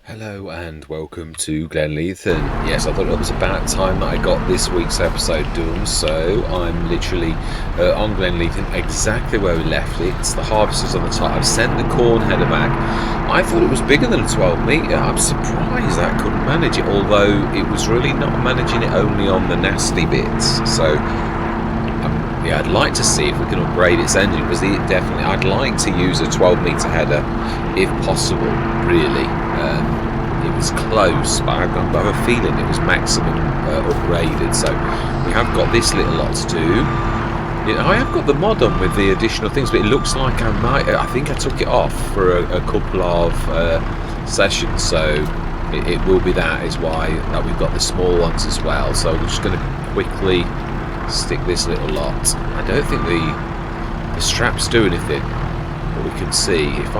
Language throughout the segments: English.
Hello and welcome to Glenleathann. Yes, I thought it was about time that I got this week's episode done, so I'm literally on Glenleathann, exactly where we left it. It's the harvesters on the top. I've sent the corn header back. I thought it was bigger than a 12 metre. I'm surprised I couldn't manage it, although it was really not managing it only on the nasty bits. So yeah, I'd like to see if we can upgrade its engine, because definitely I'd like to use a 12 metre header if possible, really. It was close, but I have a feeling it was maximum upgraded, so we have got this little lot to do. I have got the mod on with the additional things, but it looks like I think I took it off for a couple of sessions, so it will be that is why we've got the small ones as well. So we're just going to quickly stick this little lot. I don't think the straps do anything, but we can see if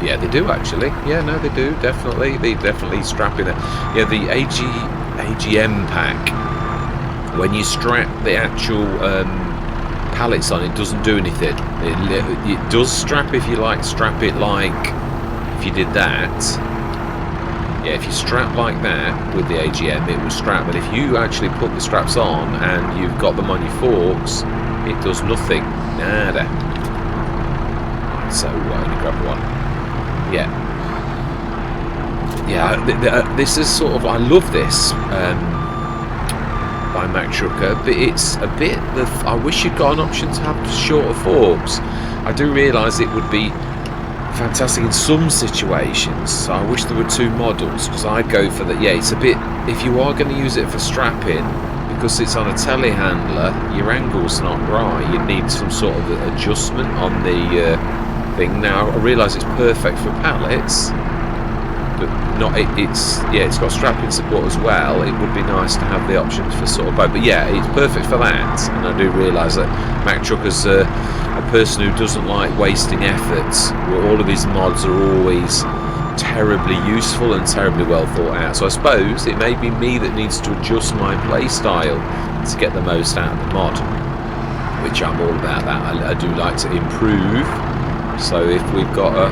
yeah, they do actually. Yeah, no, they do, definitely. They definitely strap in there. Yeah, the AGM pack, when you strap the actual pallets on, it doesn't do anything. It does strap if you strap it like if you did that. Yeah, if you strap like that with the AGM, it will strap. But if you actually put the straps on and you've got them on your forks, it does nothing. Nada. Right, so I only grab one. Yeah, this is sort of, I love this by Mac Trucker, but it's a bit, I wish you'd got an option to have shorter forks. I do realise it would be fantastic in some situations, so I wish there were two models, because I'd go for that. Yeah, it's a bit, if you are going to use it for strapping, because it's on a telehandler, your angle's not right, you need some sort of adjustment on the thing. Now I realise it's perfect for pallets, but not it's got strapping support as well. It would be nice to have the options for sort of both, but yeah, it's perfect for that. And I do realise that Mac Trucker's a person who doesn't like wasting efforts, where all of his mods are always terribly useful and terribly well thought out. So I suppose it may be me that needs to adjust my play style to get the most out of the mod, which I'm all about that. I do like to improve. So if we've got to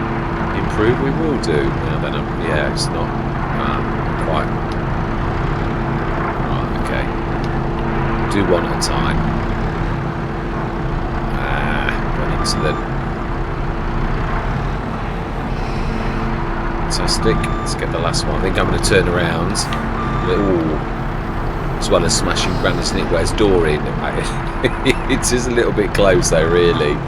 improve, we will do. Now then, yeah, it's not quite right. Okay, do one at a time. Going into the fantastic. Let's get the last one. I think I'm going to turn around. Ooh. As well as smashing Granny's knitwear's door in. It is a little bit close though, really.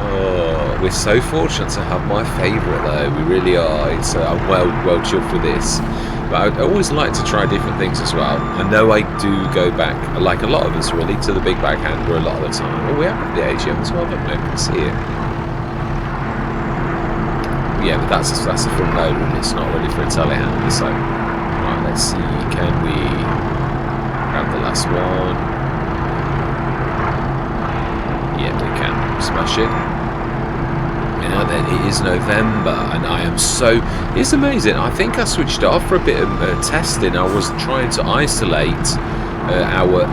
Oh, we're so fortunate to have my favourite though, we really are. It's I'm well chuffed with this. But I always like to try different things as well. I know I do go back, like a lot of us really, to the big backhander a lot of the time. Oh, we have got the AGM as well, don't we? I can see it. Yeah, but that's a front loader and it's not ready for a telehandler, so right, let's see, can we grab the last one? Yeah, we can. Smash it. Now then, it is November, and I am so... It's amazing. I think I switched it off for a bit of testing. I was trying to isolate our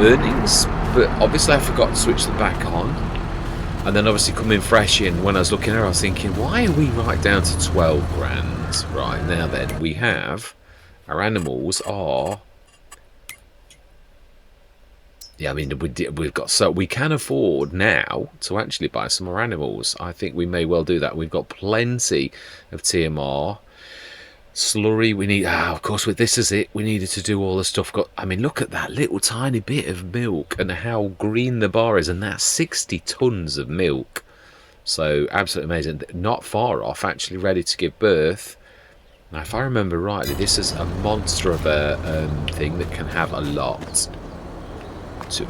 earnings, but obviously I forgot to switch them back on. And then obviously coming fresh in, when I was looking at it, I was thinking, why are we right down to 12 grand? Right, now then, we have... Our animals are... Yeah, I mean, we've got, so we can afford now to actually buy some more animals. I think we may well do that. We've got plenty of TMR. Slurry, we need, of course, with this is it. We needed to do all the stuff. I mean, look at that little tiny bit of milk and how green the bar is. And that's 60 tons of milk. So, absolutely amazing. Not far off, actually ready to give birth. Now, if I remember rightly, this is a monster of a thing that can have a lot.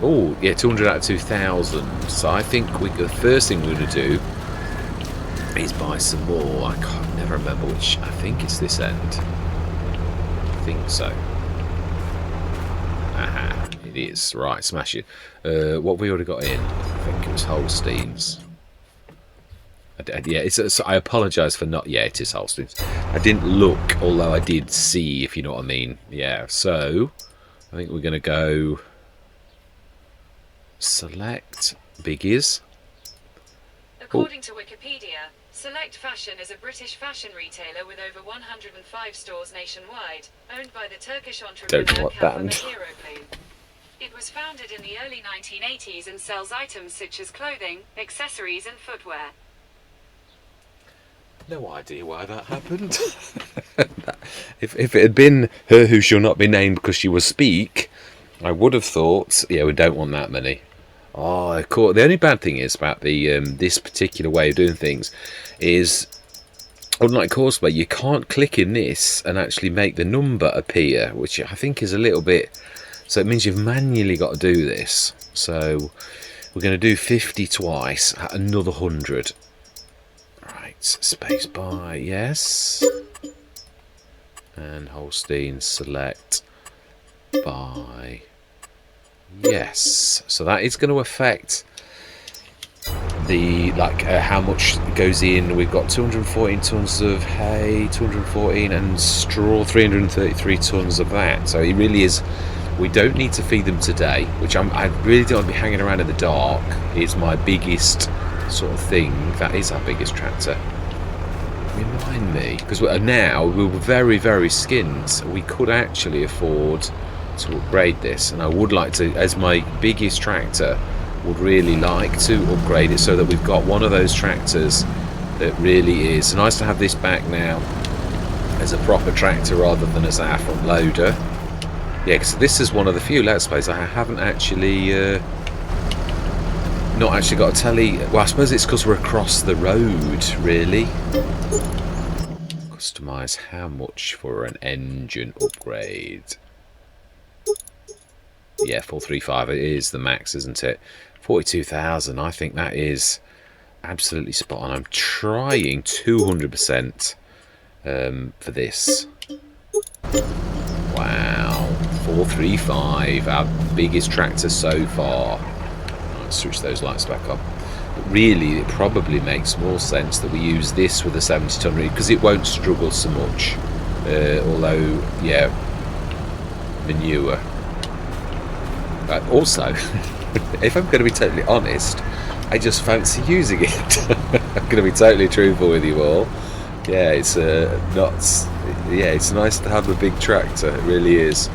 Oh, yeah, 200 out of 2,000. So I think the first thing we're going to do is buy some more. I can't never remember which. I think it's this end. I think so. Aha, it is. Right, smash it. What have we already got in? I think it was Holsteins. Yeah, I apologise for not... Yeah, it is Holsteins. I didn't look, although I did see, if you know what I mean. Yeah, so I think we're going to go... Select biggies. According to Wikipedia, Select Fashion is a British fashion retailer with over 105 stores nationwide, owned by the Turkish entrepreneur Cavalier. It was founded in the early 1980s and sells items such as clothing, accessories and footwear. No idea why that happened. if it had been Her Who Shall Not Be Named because she was Speak, I would have thought, yeah, we don't want that many. Oh, of course. The only bad thing is about the this particular way of doing things is, unlike Courseware, you can't click in this and actually make the number appear, which I think is a little bit... So it means you've manually got to do this. So we're going to do 50 twice at another 100. Right, space bar, yes. And Holstein select by... Yes, so that is going to affect the how much goes in. We've got 214 tons of hay, 214, and straw, 333 tons of that. So it really is. We don't need to feed them today, which I really don't want to be hanging around in the dark. Is my biggest sort of thing. That is our biggest tractor. Remind me, because now we're very, very skinned. We could actually afford to upgrade this, and I would like to, as my biggest tractor, would really like to upgrade it so that we've got one of those tractors that really is nice to have this back now as a proper tractor rather than as a front loader. Yeah, because this is one of the few Let's Plays I haven't actually not actually got a telly. Well, I suppose it's because we're across the road, really. Customise how much for an engine upgrade? Yeah, 435, it is the max, isn't it? 42,000, I think that is absolutely spot on. I'm trying 200% for this. Wow, 435, our biggest tractor so far. Let's switch those lights back on. But really, it probably makes more sense that we use this with a 70-ton rig because it won't struggle so much. Although, yeah, manure. Also, if I'm going to be totally honest, I just fancy using it. I'm going to be totally truthful with you all. Yeah, it's nuts. Yeah, it's nice to have a big tractor. It really is.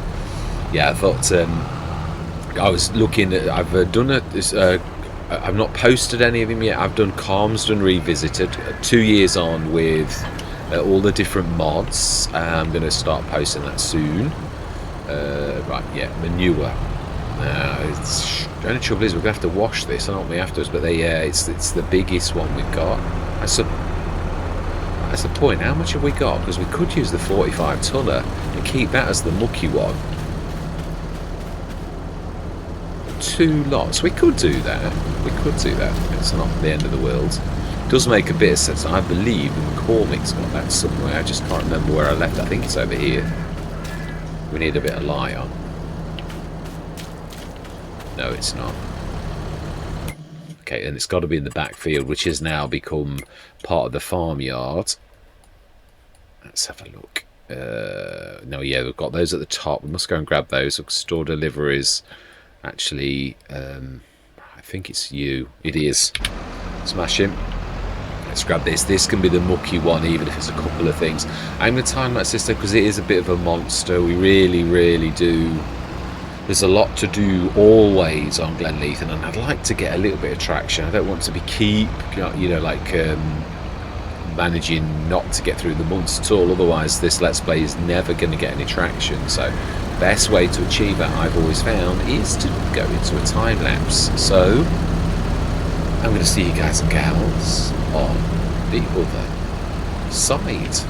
Yeah, I thought I was looking at. I've done it. I've not posted any of them yet. I've done Calmsden Revisited. 2 years on with all the different mods. I'm going to start posting that soon. Right, yeah, manure. The only trouble is we're going to have to wash this, aren't we, afterwards? But it's the biggest one we've got. That's the point. How much have we got? Because we could use the 45-tonner and keep that as the mucky one. 2 lots. We could do that. We could do that. It's not the end of the world. It does make a bit of sense. I believe McCormick's got that somewhere. I just can't remember where I left it. I think it's over here. We need a bit of light on. No, it's not. Okay, and it's got to be in the backfield, which has now become part of the farmyard. Let's have a look. No, yeah, we've got those at the top. We must go and grab those. Store deliveries. Actually, I think it's you. It is. Smash him. Let's grab this. This can be the mucky one, even if it's a couple of things. I'm going to time that system because it is a bit of a monster. We really, really do. There's a lot to do always on Glenleathann, and I'd like to get a little bit of traction. I don't want to be managing not to get through the months at all. Otherwise, this Let's Play is never going to get any traction. So, best way to achieve that, I've always found, is to go into a time lapse. So, I'm going to see you guys and gals on the other side.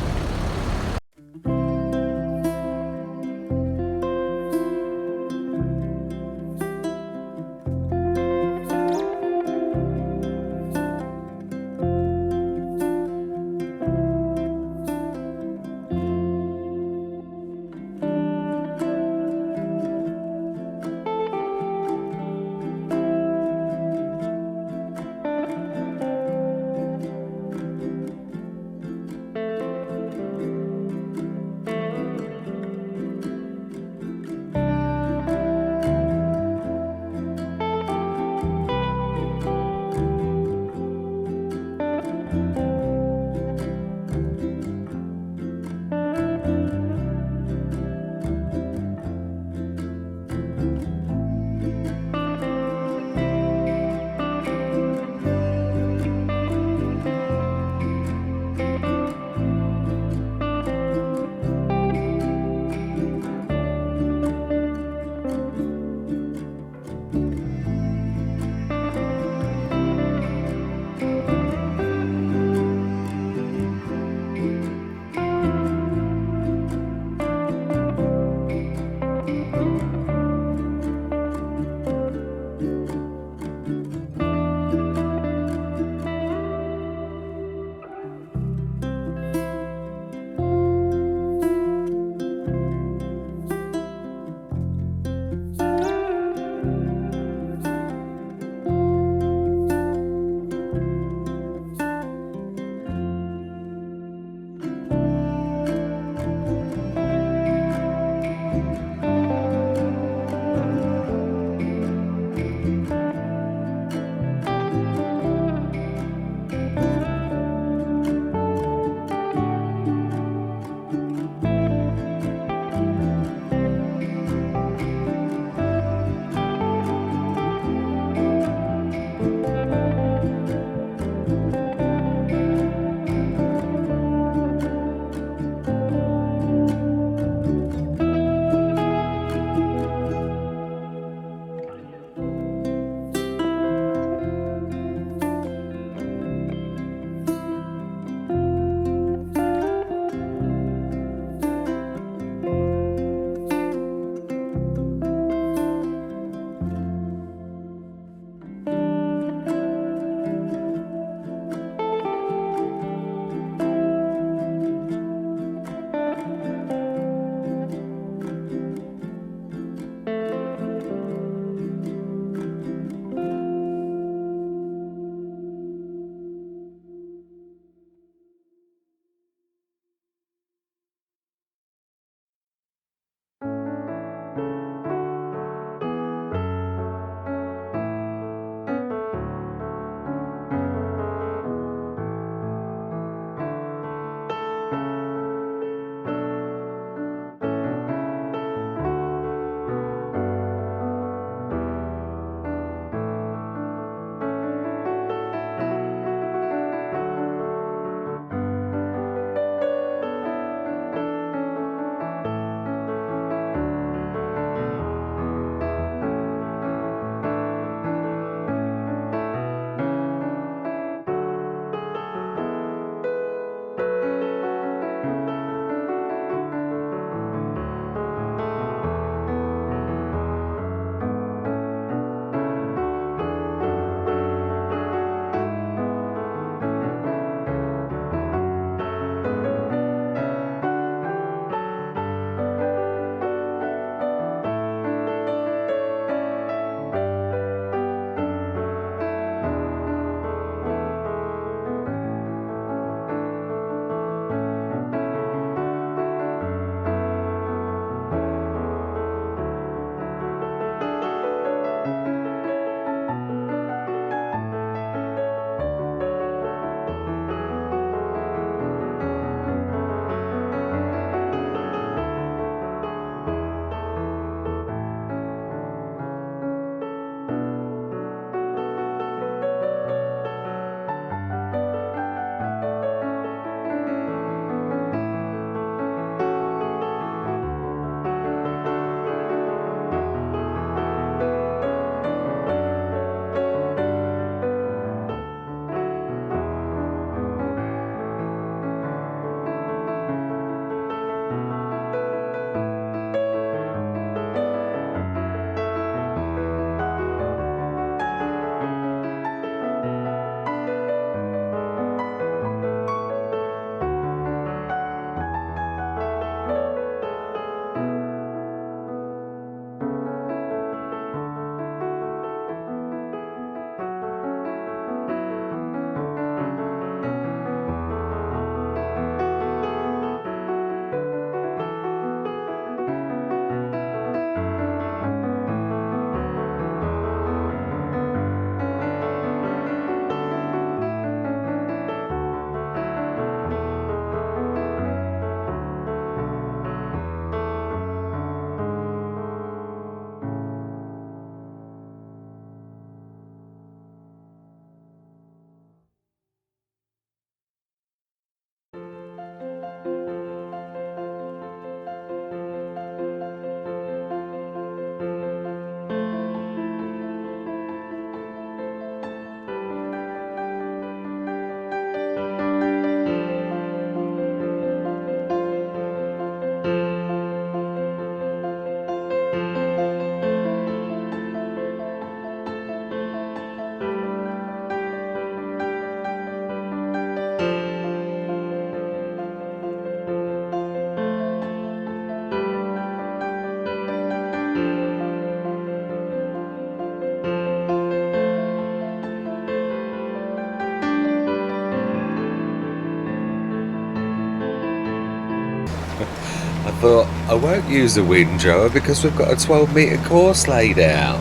I thought, I won't use a windrower because we've got a 12-metre course laid out.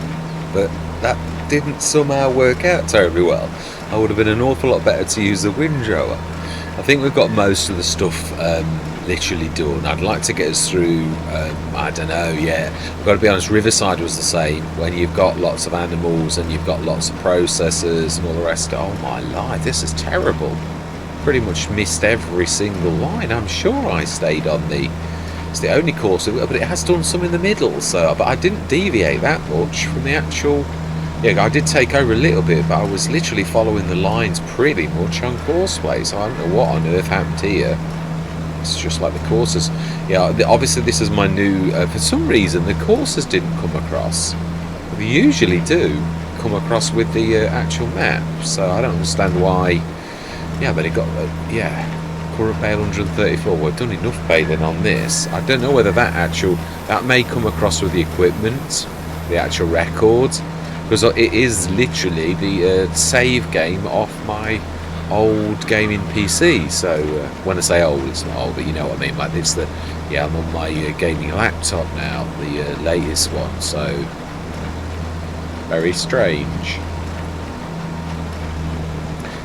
But that didn't somehow work out terribly well. I would have been an awful lot better to use a windrower. I think we've got most of the stuff literally done. I'd like to get us through, I don't know, yeah. I've got to be honest, Riverside was the same. When you've got lots of animals and you've got lots of processors and all the rest, oh my life, this is terrible. Pretty much missed every single line. I'm sure I stayed on it's the only course, but it has done some in the middle, so, but I didn't deviate that much from the actual, yeah, I did take over a little bit, but I was literally following the lines pretty much on courseplay, so I don't know what on earth happened here. It's just like the courses, yeah, obviously this is my new, for some reason the courses didn't come across. They usually do come across with the actual map, so I don't understand why. Yeah, but it got, yeah, current bale 134. We've done enough baling on this. I don't know whether that may come across with the equipment, the actual records, because it is literally the save game off my old gaming PC. So when I say old, it's not old, but you know what I mean. Like it's yeah, I'm on my gaming laptop now, the latest one. So very strange.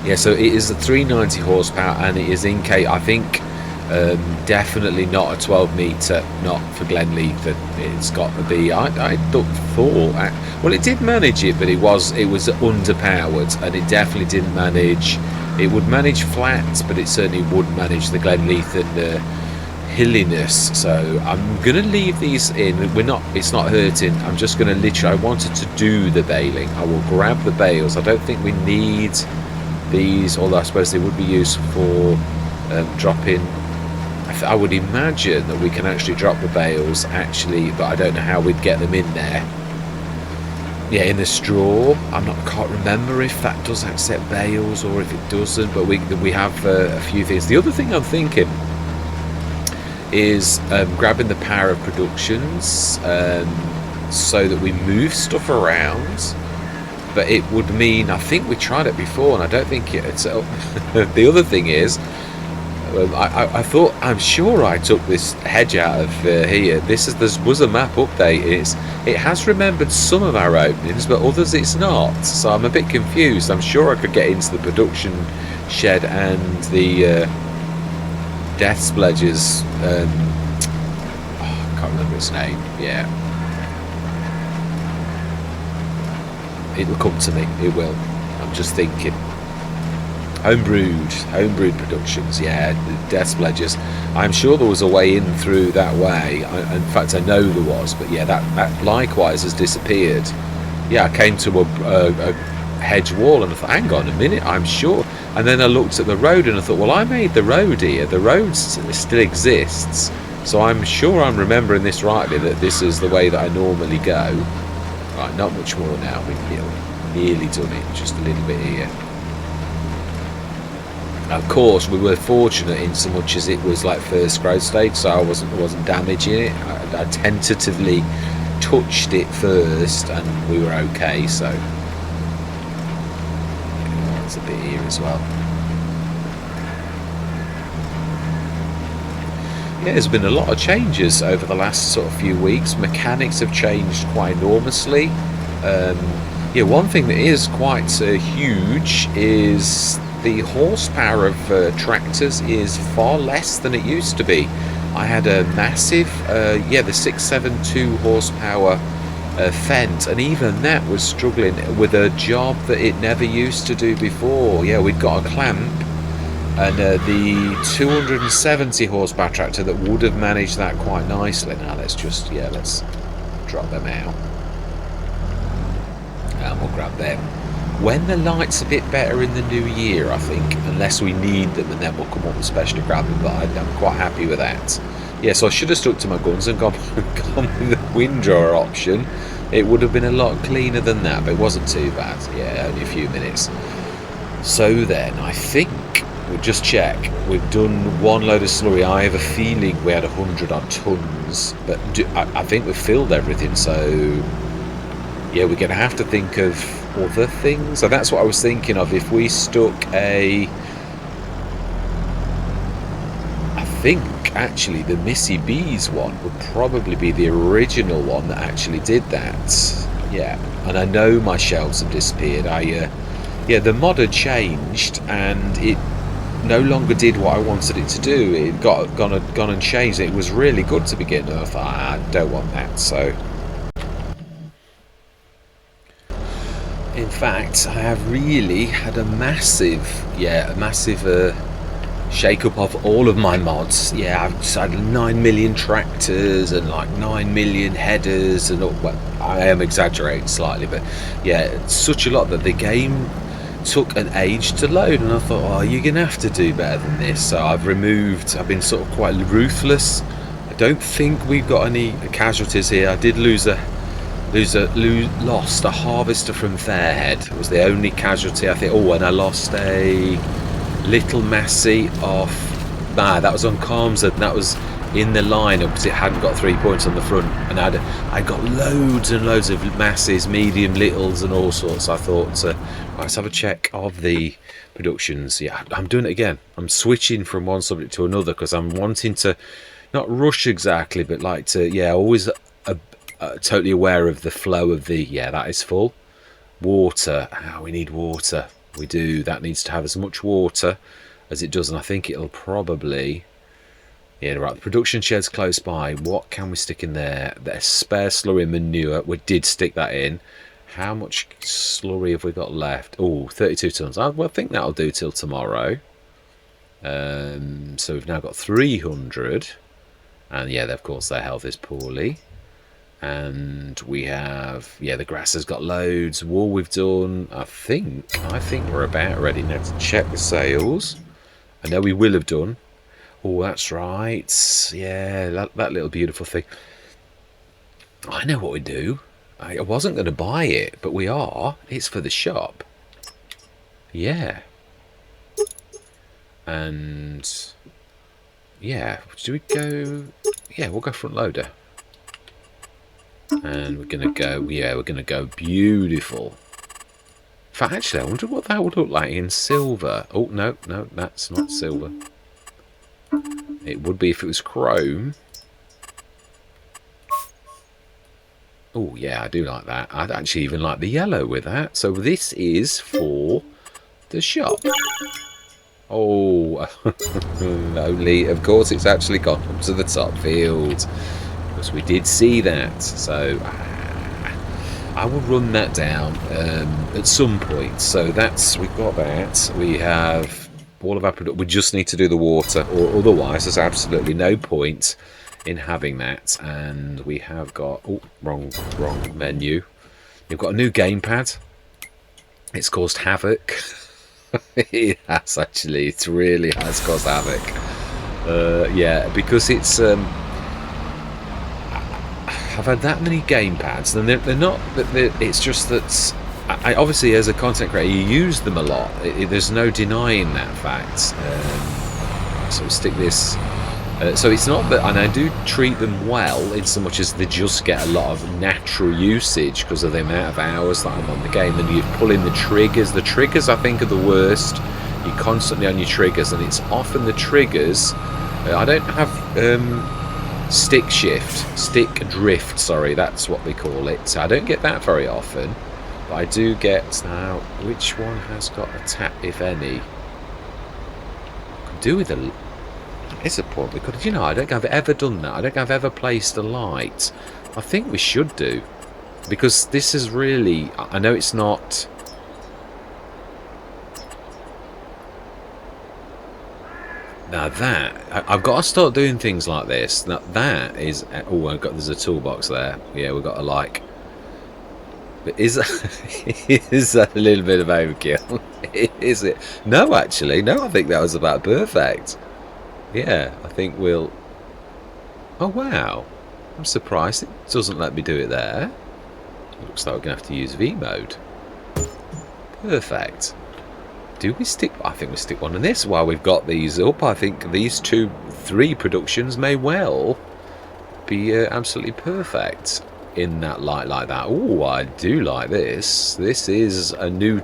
Yeah, so it is a 390 horsepower, and it is in I think definitely not a 12 metre, not for Glenleathann. It's got to be. I thought, well, it did manage it, but it was underpowered, and it definitely didn't manage. It would manage flats, but it certainly would manage the Glenleathann hilliness. So I'm gonna leave these in. It's not hurting. I'm just gonna literally. I wanted to do the baling. I will grab the bales. I don't think we need these, although I suppose they would be useful for dropping. I would imagine that we can actually drop the bales actually, but I don't know how we'd get them in there. Yeah, in the straw. Can't remember if that does accept bales or if it doesn't, but we have a few things. The other thing I'm thinking is grabbing the power of productions so that we move stuff around. But it would mean, I think we tried it before, and I don't think it's. The other thing is, I'm sure I took this hedge out of here. This was a map update. It has remembered some of our openings, but others it's not. So I'm a bit confused. I'm sure I could get into the production shed and the Death Spledges. I can't remember its name. Yeah. It'll come to me, it will. I'm just thinking. Homebrewed productions, yeah, Death Pledges. I'm sure there was a way in through that way. In fact, I know there was, but yeah, that likewise has disappeared. Yeah, I came to a hedge wall and I thought, hang on a minute, I'm sure. And then I looked at the road and I thought, well, I made the road here. The road still exists. So I'm sure I'm remembering this rightly, that this is the way that I normally go. Right, not much more now. We've nearly done it, just a little bit here. Of course, we were fortunate in so much as it was like first growth stage, so I wasn't damaging it. I tentatively touched it first, and we were okay. So there's a bit here as well. Yeah, there's been a lot of changes over the last sort of few weeks. Mechanics have changed quite enormously. Yeah, one thing that is quite huge is the horsepower of tractors is far less than it used to be. I had a massive, the 672 horsepower Fendt, and even that was struggling with a job that it never used to do before. Yeah, we'd got a clamp. And the 270 horsepower tractor that would have managed that quite nicely. Now let's drop them out. And we'll grab them. When the light's a bit better in the new year, I think, unless we need them, and then we'll come up and specially grab them, but I'm quite happy with that. Yeah, so I should have stuck to my guns and gone with the windrower option. It would have been a lot cleaner than that, but it wasn't too bad. Yeah, only a few minutes. So then, I think we'll just check. We've done one load of slurry. I have a feeling we had 100 odd tons, but I think we've filled everything. So yeah, we're going to have to think of other things. So that's what I was thinking of. If we stuck I think actually the Missy Bees one would probably be the original one that actually did that. Yeah, and I know my shelves have disappeared. Yeah, the mod had changed and it no longer did what I wanted it to do. It gone and changed. It was really good to begin with. I thought, I don't want that. So in fact, I have really had a massive shake up of all of my mods. Yeah, I've just had 9 million tractors and like 9 million headers and all. Well, I am exaggerating slightly, but yeah, such a lot that the game took an age to load, and I thought, oh, you're gonna have to do better than this. So I've been sort of quite ruthless. I don't think we've got any casualties here. I did lost a harvester from Fairhead. It was the only casualty, I think. Oh, and I lost a little Massey off. That was on Calms, and that was in the lineup because it hadn't got 3 points on the front. And I got loads and loads of Masseys, medium, littles, and all sorts. I thought, right, let's have a check of the productions. Yeah, I'm doing it again. I'm switching from one subject to another because I'm wanting to not rush exactly, but like to, yeah, always totally aware of the flow of the, yeah, that is full. Water. We need water. We do. That needs to have as much water as it does, and I think it'll probably, yeah, right, the production shed's close by. What can we stick in there? There's spare slurry manure. We did stick that in. How much slurry have we got left? Oh, 32 tons. I think that'll do till tomorrow. So we've now got 300, and yeah, of course their health is poorly. And we have, yeah, the grass has got loads. Wool we've done. I think we're about ready now to check the sales. I know we will have done. Oh, that's right. Yeah, that little beautiful thing. I know what we do. I wasn't going to buy it, but we are. It's for the shop. Yeah. And yeah, do we go? Yeah, we'll go front loader. And we're going to go, yeah, we're going to go beautiful. In fact, actually, I wonder what that would look like in silver. Oh, no, that's not silver. It would be if it was chrome. Oh, yeah, I do like that. I'd actually even like the yellow with that. So this is for the shop. Oh, only, of course, it's actually gone up to the top field. Because we did see that. So I will run that down at some point. So we've got that. We have all of our product. We just need to do the water, or otherwise there's absolutely no point in having that. And we have got, oh, wrong menu. We've got a new gamepad. It's caused havoc. It has actually. It really has caused havoc. Yeah, because it's. I've had that many gamepads, and they're not. It's just that I obviously, as a content creator, you use them a lot. There's no denying that fact. So we stick this. So it's not that, and I do treat them well in so much as they just get a lot of natural usage because of the amount of hours that I'm on the game. And you pull in the triggers. The triggers, I think, are the worst. You're constantly on your triggers, and it's often the triggers. I don't have stick drift. Sorry, that's what they call it. So I don't get that very often, but I do get now. Which one has got a tap, if any? I could do with a. It's a point because, you know, I don't think I've ever done that. I don't think I've ever placed a light. I think we should do, because this is really, I know it's not. Now that I've got to start doing things like this. Now that is, oh, there's a toolbox there. Yeah, we've got a like. But is that a little bit of overkill? Is it? No, actually, no. I think that was about perfect. Yeah, I think we'll. Oh wow! I'm surprised it doesn't let me do it there. It looks like we're gonna have to use V mode. Perfect. Do we stick? I think we stick one in this while we've got these up. I think these 3 productions may well be absolutely perfect in that light like that. Oh, I do like this. This is a new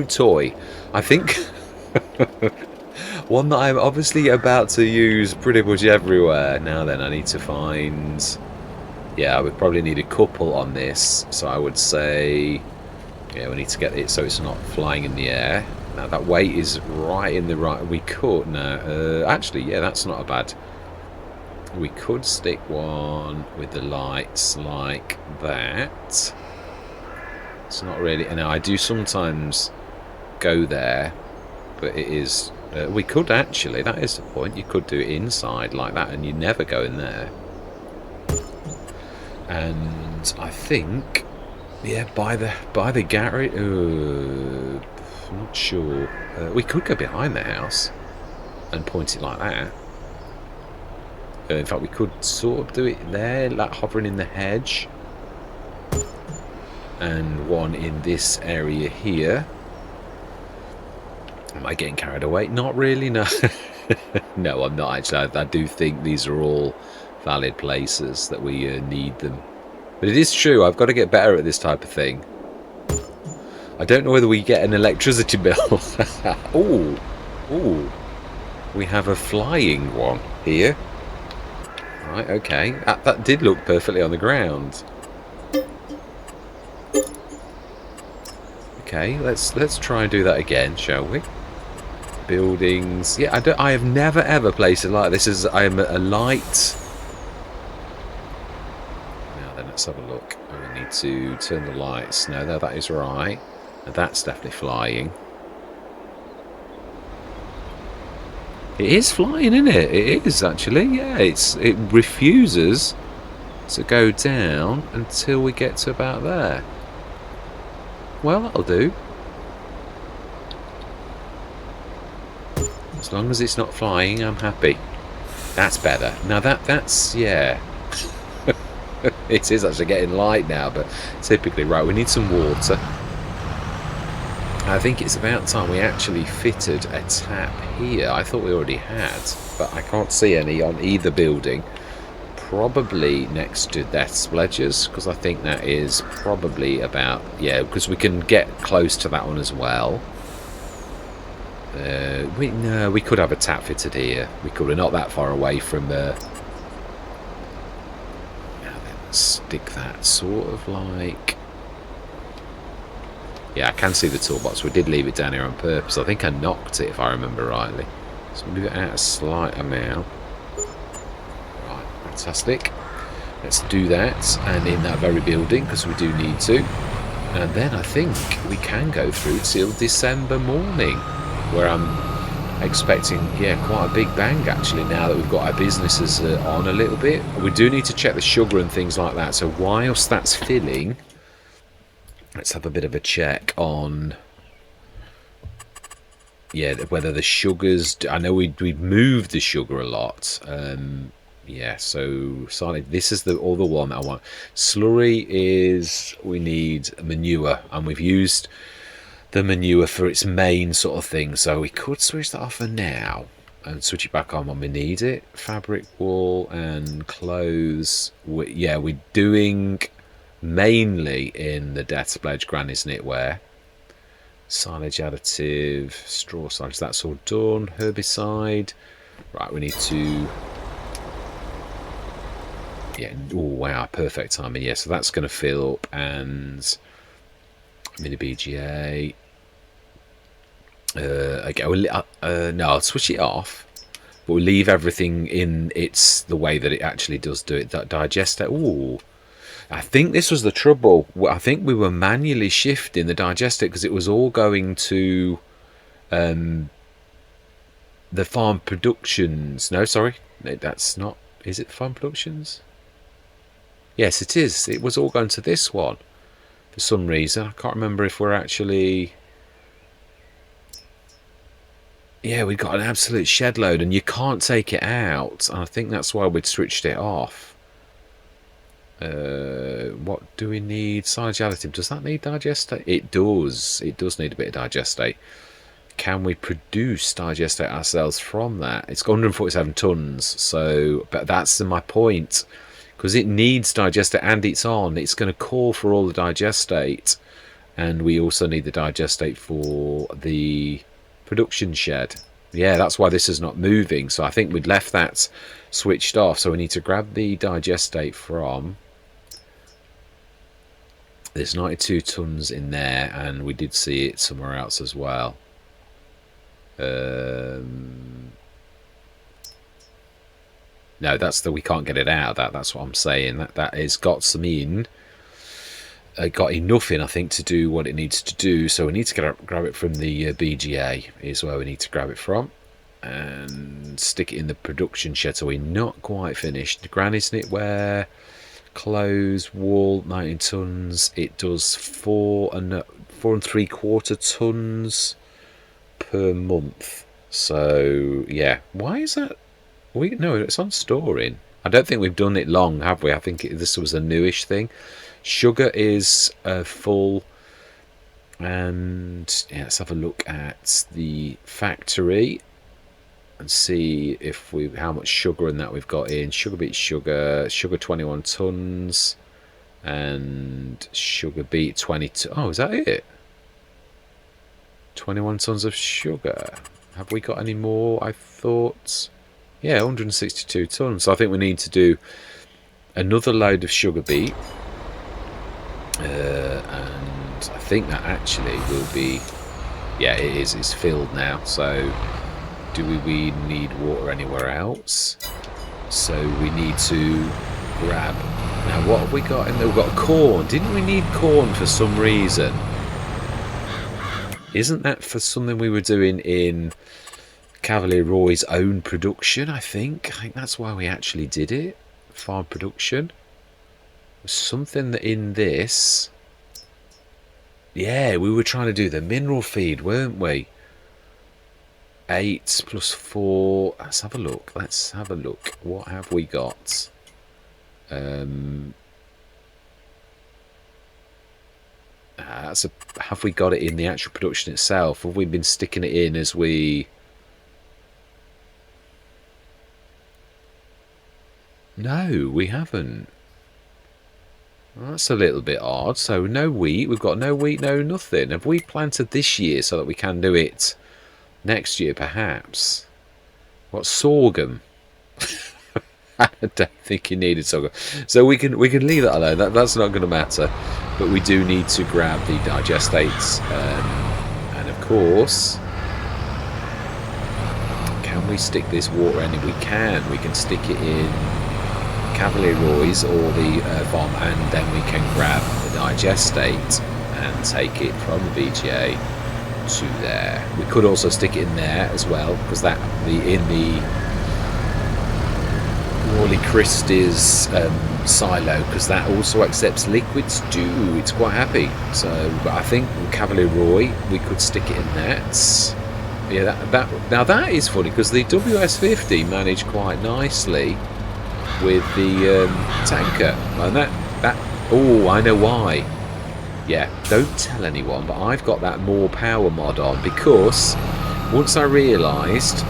toy. I think. One that I'm obviously about to use pretty much everywhere. Now then, I need to find... Yeah, we probably need a couple on this. So I would say... Yeah, we need to get it so it's not flying in the air. Now that weight is right in the right... We could... No, actually, yeah, that's not a bad... We could stick one with the lights like that. It's not really... And I do sometimes go there, but it is... we could actually, that is the point. You could do it inside like that and you never go in there. And I think... Yeah, by the garage... I'm not sure. We could go behind the house and point it like that. In fact, we could sort of do it there, like hovering in the hedge. And one in this area here. Am I getting carried away? Not really, no. No, I'm not actually. I do think these are all valid places that we need them. But it is true, I've got to get better at this type of thing. I don't know whether we get an electricity bill. Ooh, ooh. We have a flying one here. Right, okay. That did look perfectly on the ground. Okay, let's try and do that again, shall we? Buildings. Yeah, I have never ever placed it like this. As I am a light. Now then, let's have a look. We need to turn the lights. No, that is right. That's definitely flying. It is flying, isn't it? It is actually. Yeah, it refuses to go down until we get to about there. Well, that'll do. As long as it's not flying, I'm happy. That's better. Now that's yeah. It is actually getting light now, but typically, right, we need some water. I think it's about time we actually fitted a tap here. I thought we already had, but I can't see any on either building. Probably next to Death's Pledges, because I think that is probably about... Yeah, because we can get close to that one as well. We could have a tap fitted here. We could. We're not that far away from the... Now then, stick that sort of like... Yeah, I can see the toolbox. We did leave it down here on purpose. I think I knocked it, if I remember rightly. Let's move it out a slight amount. Right, fantastic. Let's do that, and in that very building, because we do need to. And then I think we can go through till December morning, where I'm expecting, yeah, quite a big bang, actually, now that we've got our businesses on a little bit. We do need to check the sugar and things like that, so whilst that's filling... Let's have a bit of a check on, yeah, whether the sugars... I know we've moved the sugar a lot. Yeah, so solid. This is all the one that I want. Slurry is... We need manure, and we've used the manure for its main sort of thing. So we could switch that off for now and switch it back on when we need it. Fabric, wool, and clothes. Yeah, we're doing... mainly in the Death's Pledge Granny's Knitwear. Silage additive, straw silage, that's all done. Herbicide. Right, we need to... Yeah, oh wow, perfect timing. Yeah, so that's going to fill up, and... Mini BGA. Okay, no, I'll switch it off. But we'll leave everything in the way that it actually does do it. That digester, ooh... I think this was the trouble. I think we were manually shifting the digester because it was all going to the farm productions. No, sorry, that's not. Is it farm productions? Yes, it is. It was all going to this one for some reason. I can't remember if we're actually... Yeah, we got an absolute shed load and you can't take it out. And I think that's why we'd switched it off. What do we need? Silage additive. Does that need digestate? It does. It does need a bit of digestate. Can we produce digestate ourselves from that? It's got 147 tons. So, but that's my point. Because it needs digestate and it's on. It's going to call for all the digestate. And we also need the digestate for the production shed. Yeah, that's why this is not moving. So I think we'd left that switched off. So we need to grab the digestate from... There's 92 tons in there, and we did see it somewhere else as well. No, that's we can't get it out of that. That's what I'm saying. That has got some in. Got enough in, I think, to do what it needs to do. So we need to grab it from the BGA is where we need to grab it from, and stick it in the production shed. So we're not quite finished. Granny's knitwear, clothes, wool, 19 tons. It does 4 3/4 tons per month. So yeah, why is that? No, it's on storing. I don't think we've done it long, have we? I think this was a newish thing. Sugar is full, and yeah, let's have a look at the factory and see if how much sugar and that we've got in. Sugar beet sugar 21 tons, and sugar beet 22. Oh, is that it? 21 tons of sugar. Have we got any more? I thought, yeah, 162 tons. So I think we need to do another load of sugar beet. And I think that actually will be, yeah, it is, it's filled now. So do we need water anywhere else? So we need to grab, now what have we got in there? We've got corn. Didn't we need corn for some reason? Isn't that for something we were doing in Cavalier Roy's own production? I think that's why we actually did it. Farm production. Something that in this, yeah, we were trying to do the mineral feed, weren't we? 8 + 4. Let's have a look. What have we got? Have we got it in the actual production itself? Have we been sticking it in as we... No, we haven't. Well, that's a little bit odd. So no wheat. We've got no wheat, no nothing. Have we planted this year so that we can do it next year, perhaps? What, sorghum? I don't think you needed sorghum. So we can leave that alone. That's not going to matter. But we do need to grab the digestates. And of course, can we stick this water in? We can. We can stick it in Cavalier Roy's or the farm, and then we can grab the digestate and take it from the BGA to there. We could also stick it in there as well, because that in the Wally Christie's silo, because that also accepts liquids too. It's quite happy. So but I think with Cavalier Roy we could stick it in that. Yeah, now that is funny, because the WS50 managed quite nicely with the tanker, and that oh, I know why. Yeah, don't tell anyone, but I've got that more power mod on, because once I realised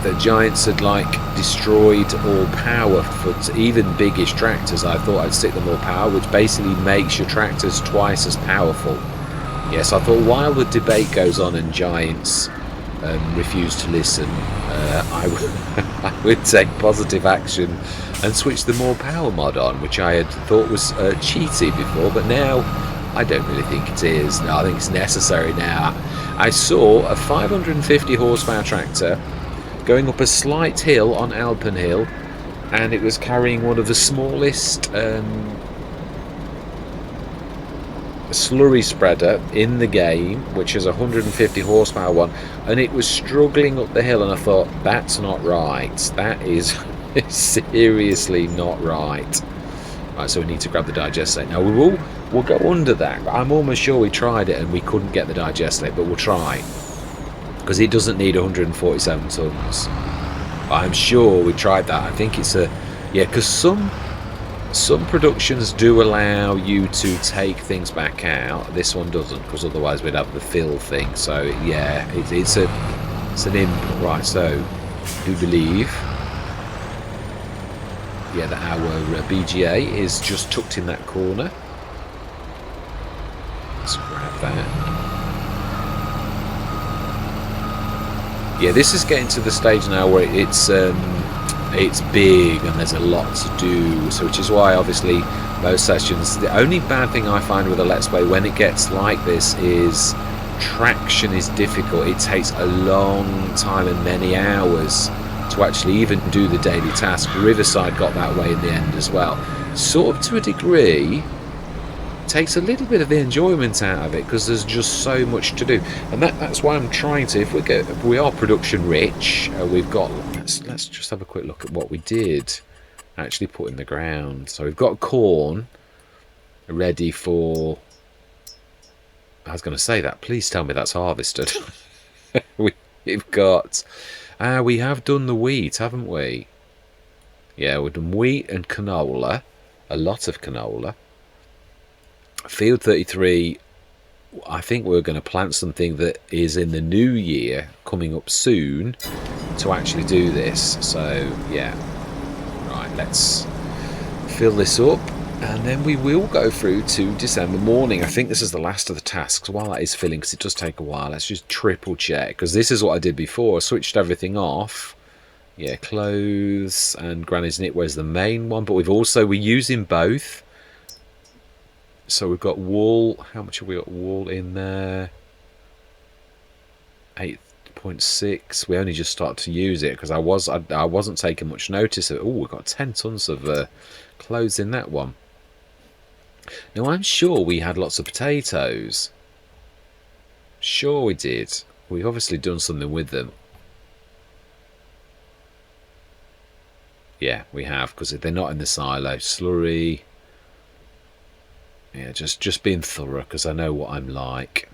that Giants had destroyed all power for even biggish tractors, I thought I'd stick the more power, which basically makes your tractors twice as powerful. Yes, I thought while the debate goes on and Giants refuse to listen, I would take positive action and switch the more power mod on, which I had thought was cheaty before, but now I don't really think it is. No, I think it's necessary now. I saw a 550 horsepower tractor going up a slight hill on Alpen Hill, and it was carrying one of the smallest slurry spreader in the game, which is a 150 horsepower one, and it was struggling up the hill, and I thought, that's not right. That is seriously not right. Right, so we need to grab the digestate. Now we'll go under that. I'm almost sure we tried it and we couldn't get the digestate, but we'll try, because it doesn't need 147 tons. I'm sure we tried that. I think it's a, yeah, because some productions do allow you to take things back out. This one doesn't, because otherwise we'd have the fill thing. So yeah, it's an input. Right, so we believe, yeah, that our BGA is just tucked in that corner. Let's grab that. Yeah, this is getting to the stage now where it's big and there's a lot to do, so which is why obviously most sessions, the only bad thing I find with a Let's Play when it gets like this is traction is difficult. It takes a long time and many hours to actually even do the daily task. Riverside got that way in the end as well, sort of to a degree. Takes a little bit of the enjoyment out of it because there's just so much to do, and that's why I'm trying to, if we are production rich, we've got, let's just have a quick look at what we did actually put in the ground. So we've got corn ready for, I was going to say that, please tell me that's harvested. We've got, we have done the wheat, haven't we? Yeah, we've done wheat and canola, a lot of canola. Field 33, I think we're going to plant something that is in the new year, coming up soon, to actually do this. So, yeah. Right, let's fill this up, and then we will go through to December morning. I think this is the last of the tasks. While that is filling, because it does take a while, let's just triple check, because this is what I did before. I switched everything off. Yeah, clothes and Granny's knitwear is the main one, but we're using both. So we've got wool. How much have we got wool in there? 8.6. We only just started to use it because I wasn't taking much notice of it. Oh, we've got 10 tons of clothes in that one. Now I'm sure we had lots of potatoes. Sure we did. We've obviously done something with them. Yeah, we have, because they're not in the silo. Slurry. Yeah, just being thorough, because I know what I'm like.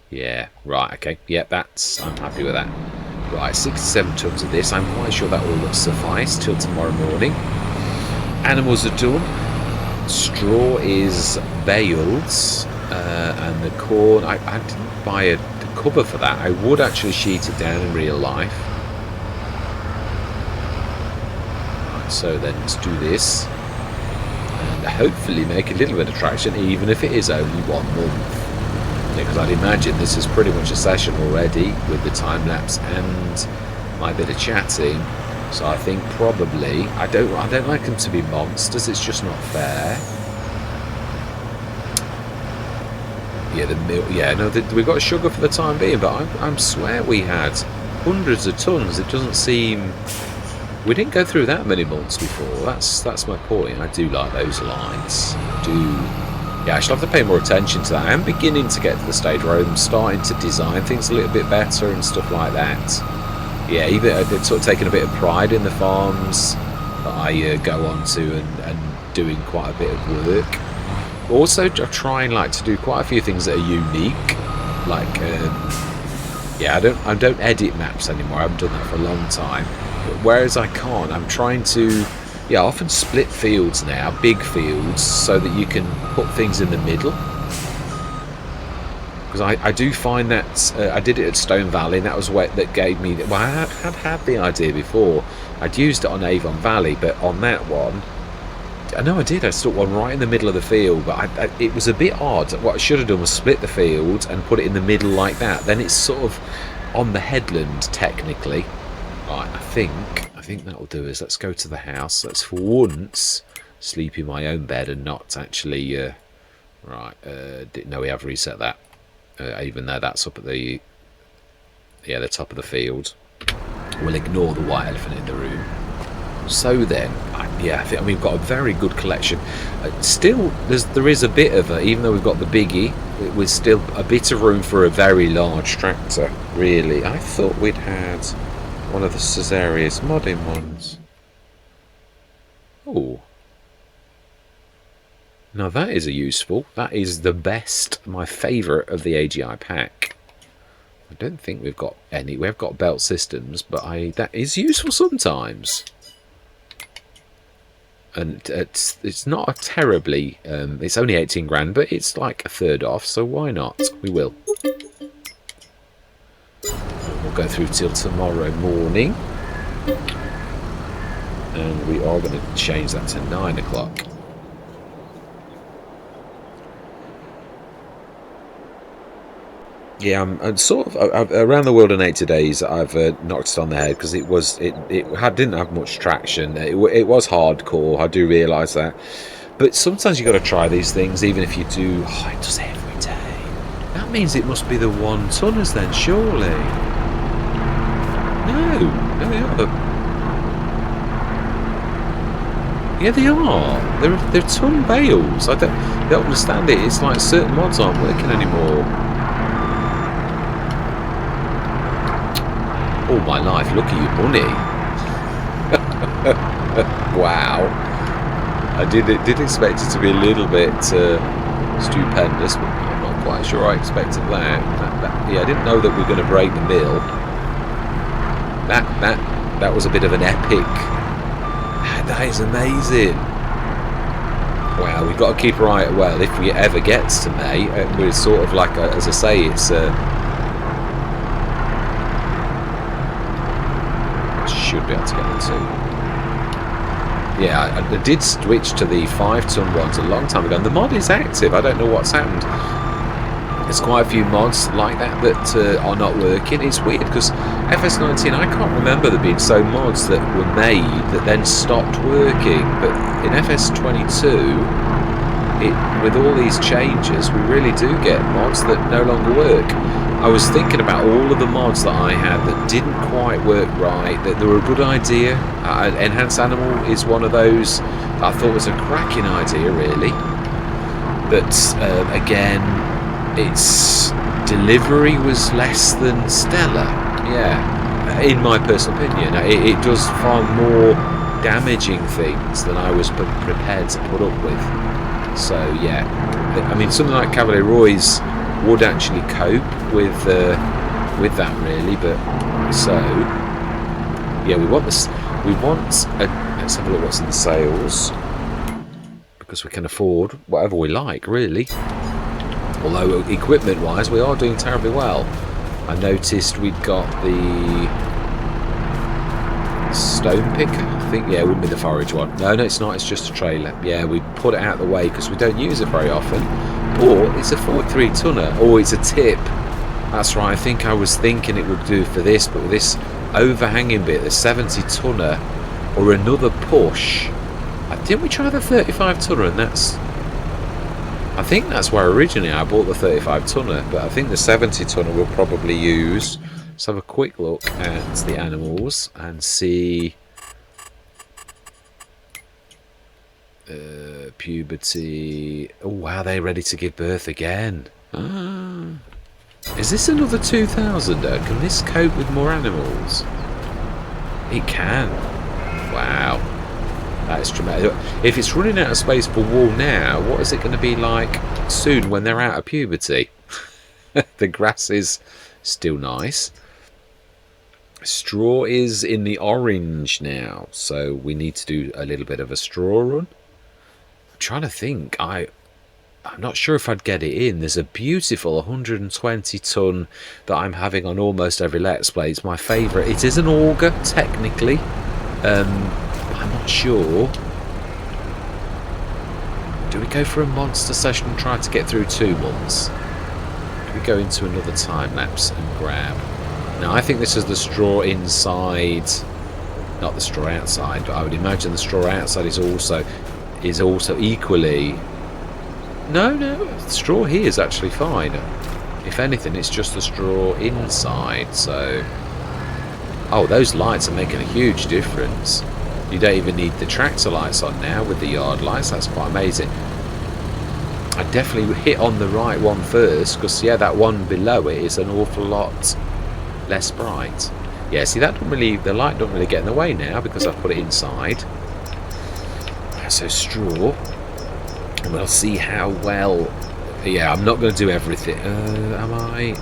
Yeah, right, okay. Yeah, I'm happy with that. Right, 67 tons of this. I'm quite sure that will suffice till tomorrow morning. Animals are done. Straw is baled. And the corn, I didn't buy a cover for that. I would actually sheet it down in real life. Right, so then let's do this. And hopefully make a little bit of traction, even if it is only 1 month, because I'd imagine this is pretty much a session already with the time lapse and my bit of chatting. So I think probably I don't like them to be monsters. It's just not fair. Yeah, the milk. Yeah, no, we've got sugar for the time being, but I swear we had hundreds of tons. It doesn't seem. We didn't go through that many months before. That's my point. I do like those lines. Yeah, I should have to pay more attention to that. I am beginning to get to the stage where I'm starting to design things a little bit better and stuff like that. Yeah, even I've sort of taken a bit of pride in the farms that I go on to and doing quite a bit of work. Also, I'm trying to do quite a few things that are unique. Yeah, I don't edit maps anymore. I haven't done that for a long time. Whereas I can't, I'm trying to, yeah, often split fields now, big fields, so that you can put things in the middle. Because I do find that, I did it at Stone Valley, and that was what that gave me, well, I had the idea before. I'd used it on Avon Valley, but on that one, I know I did, I stuck one right in the middle of the field, but it was a bit odd. What I should have done was split the field and put it in the middle like that. Then it's sort of on the headland, technically. Right, I think that'll do us. Let's go to the house. Let's for once sleep in my own bed and not actually. Right, no, we have reset that. Even though that's up at the top of the field. We'll ignore the white elephant in the room. So then, I think we've got a very good collection. Still, there is a bit of even though we've got the biggie, there's still a bit of room for a very large tractor. Really, I thought we'd had one of the Caesarius modding ones. Oh. Now that is that is the best, my favourite of the AGI pack. I don't think we've got any. We've got belt systems, but that is useful sometimes. And it's not a terribly, it's only 18 grand, but it's like a third off, so why not? We will. We'll go through till tomorrow morning. And we are going to change that to 9 o'clock. Yeah, I'm sort of around the world in 80 days. I've knocked it on the head because didn't have much traction. It was hardcore. I do realise that, but sometimes you got to try these things, even if you do. Oh, it does every day. That means it must be the 1-tonners then, surely. No, they are. Yeah, they are. They're ton bales. I don't understand it. It's like certain mods aren't working anymore. All my life, look at your money. Wow. I did expect it to be a little bit stupendous, but I'm not quite sure I expected that. Yeah, I didn't know that we were going to break the mill. That was a bit of an epic. That is amazing. Wow, we've got to keep our eye. Well, if we ever gets to May, we're sort of like, as I say, it's should be able to get the 2. Yeah, I did switch to the 5-ton ones a long time ago, and the mod is active. I don't know what's happened. There's quite a few mods like that are not working. It's weird because FS19, I can't remember there being so mods that were made that then stopped working. But in FS22, with all these changes, we really do get mods that no longer work. I was thinking about all of the mods that I had that didn't quite work right, that they were a good idea. Enhanced Animal is one of those that I thought was a cracking idea, really. But again, its delivery was less than stellar. Yeah, in my personal opinion. It does far more damaging things than I was prepared to put up with. So yeah, I mean, something like Cavalier would actually cope with that, really. But so yeah, we want this. We want let's have a look what's in the sales, because we can afford whatever we like, really. Although equipment wise we are doing terribly well. I noticed we'd got the stone picker, I think. Yeah, it wouldn't be the forage one. No, it's not, it's just a trailer. Yeah, we put it out of the way because we don't use it very often. Or it's a 43-tonner, or it's a tip. That's right, I think I was thinking it would do for this, but with this overhanging bit, the 70-tonner or another push. Didn't we try the 35-tonner? And I think that's where originally I bought the 35-tonner, but I think the 70-tonner we'll probably use. Let's have a quick look at the animals and see. Puberty. Oh wow, they're ready to give birth again. Is this another 2000er? Can this cope with more animals? It can. Wow, that is tremendous. If it's running out of space for wool now, what is it going to be like soon when they're out of puberty? The grass is still nice. Straw is in the orange now, so we need to do a little bit of a straw run. I'm trying to think. I'm not sure if I'd get it in. There's a beautiful 120-ton that I'm having on almost every Let's Play. It's my favourite. It is an auger, technically. I'm not sure. Do we go for a monster session and try to get through 2 months? Do we go into another time lapse and grab? Now, I think this is the straw inside, not the straw outside, but I would imagine the straw outside is also equally. No, the straw here is actually fine. If anything, it's just the straw inside. So, oh, those lights are making a huge difference. You don't even need the tractor lights on now with the yard lights. That's quite amazing. I definitely hit on the right one first, because yeah, that one below it is an awful lot less bright. Yeah, see, that the light don't really get in the way now because I've put it inside. So straw, and we'll see how well. Yeah, I'm not going to do everything. Am I?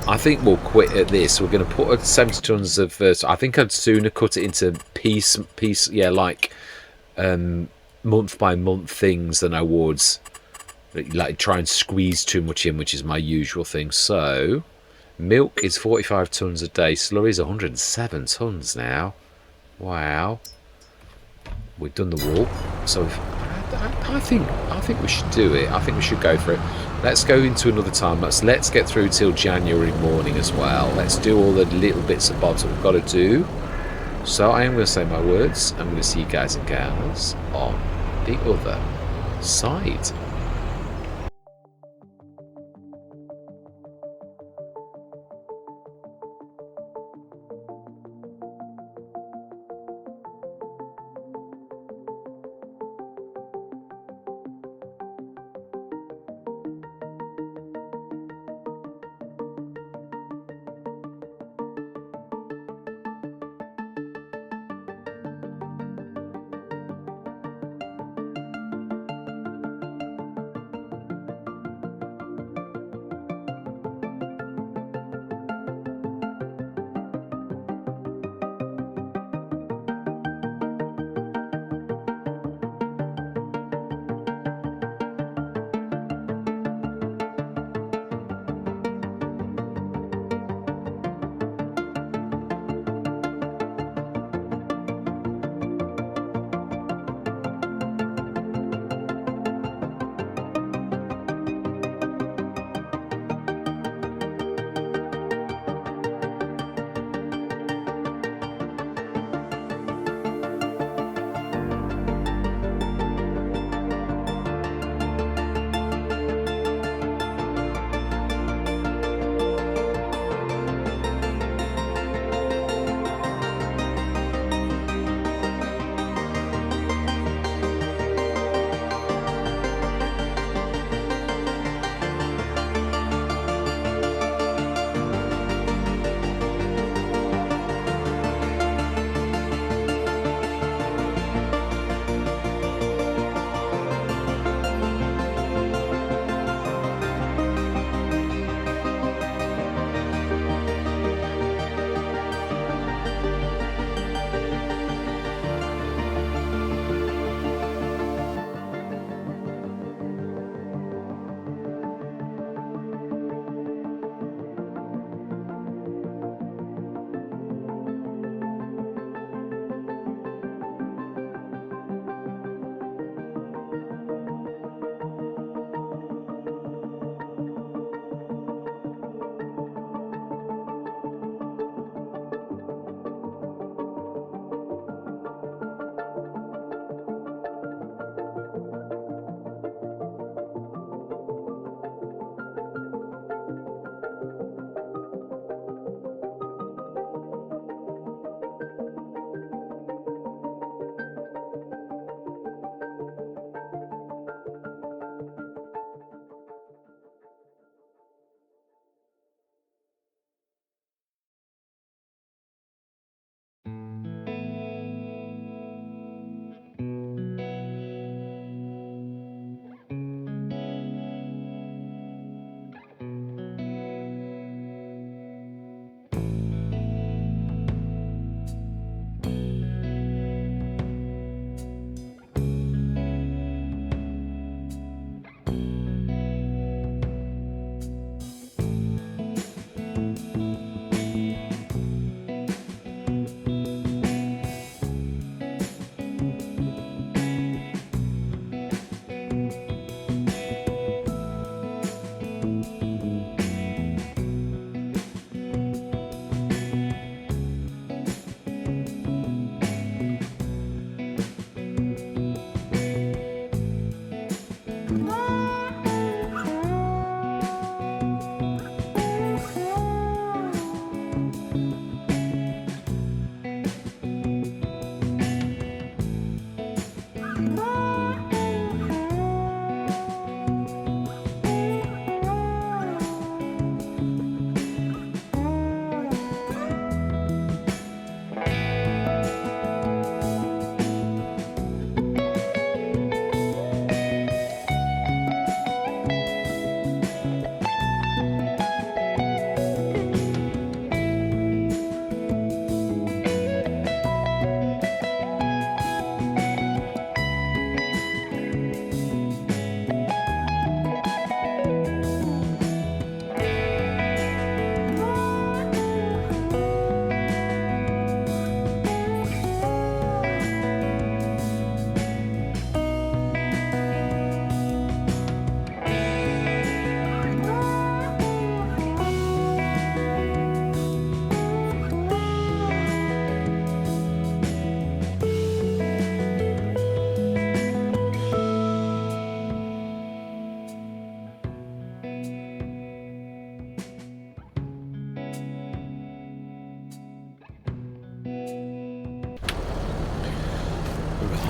I think we'll quit at this. We're going to put 70 tons of. I think I'd sooner cut it into piece. Yeah, like month by month things than I would like try and squeeze too much in, which is my usual thing. So milk is 45 tons a day. Slurry is 107 tons now. Wow. We've done the wool, so I think we should do it. I think we should go for it. Let's go into another time. Let's get through till January morning as well. Let's do all the little bits and bobs that we've got to do. So I am going to say my words. I'm going to see you guys and gals on the other side.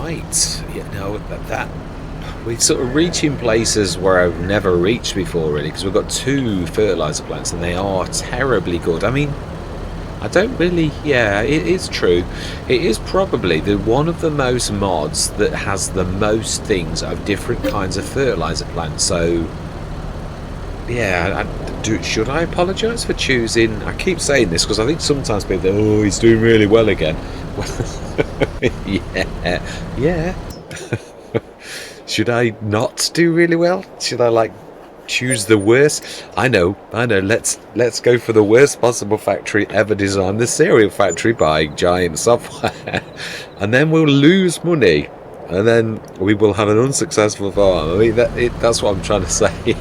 right. That we're sort of reaching places where I've never reached before, really, because we've got 2 fertilizer plants and they are terribly good. I mean, I don't really, yeah, it is true. It is probably one of the most mods that has the most things of different kinds of fertilizer plants. So yeah, should I apologise for choosing? I keep saying this because I think sometimes people think, oh, he's doing really well again. Yeah. Should I not do really well? Should I choose the worst? I know. Let's go for the worst possible factory ever designed, the cereal factory by Giant Software, and then we'll lose money, and then we will have an unsuccessful farm. I mean, that's what I'm trying to say.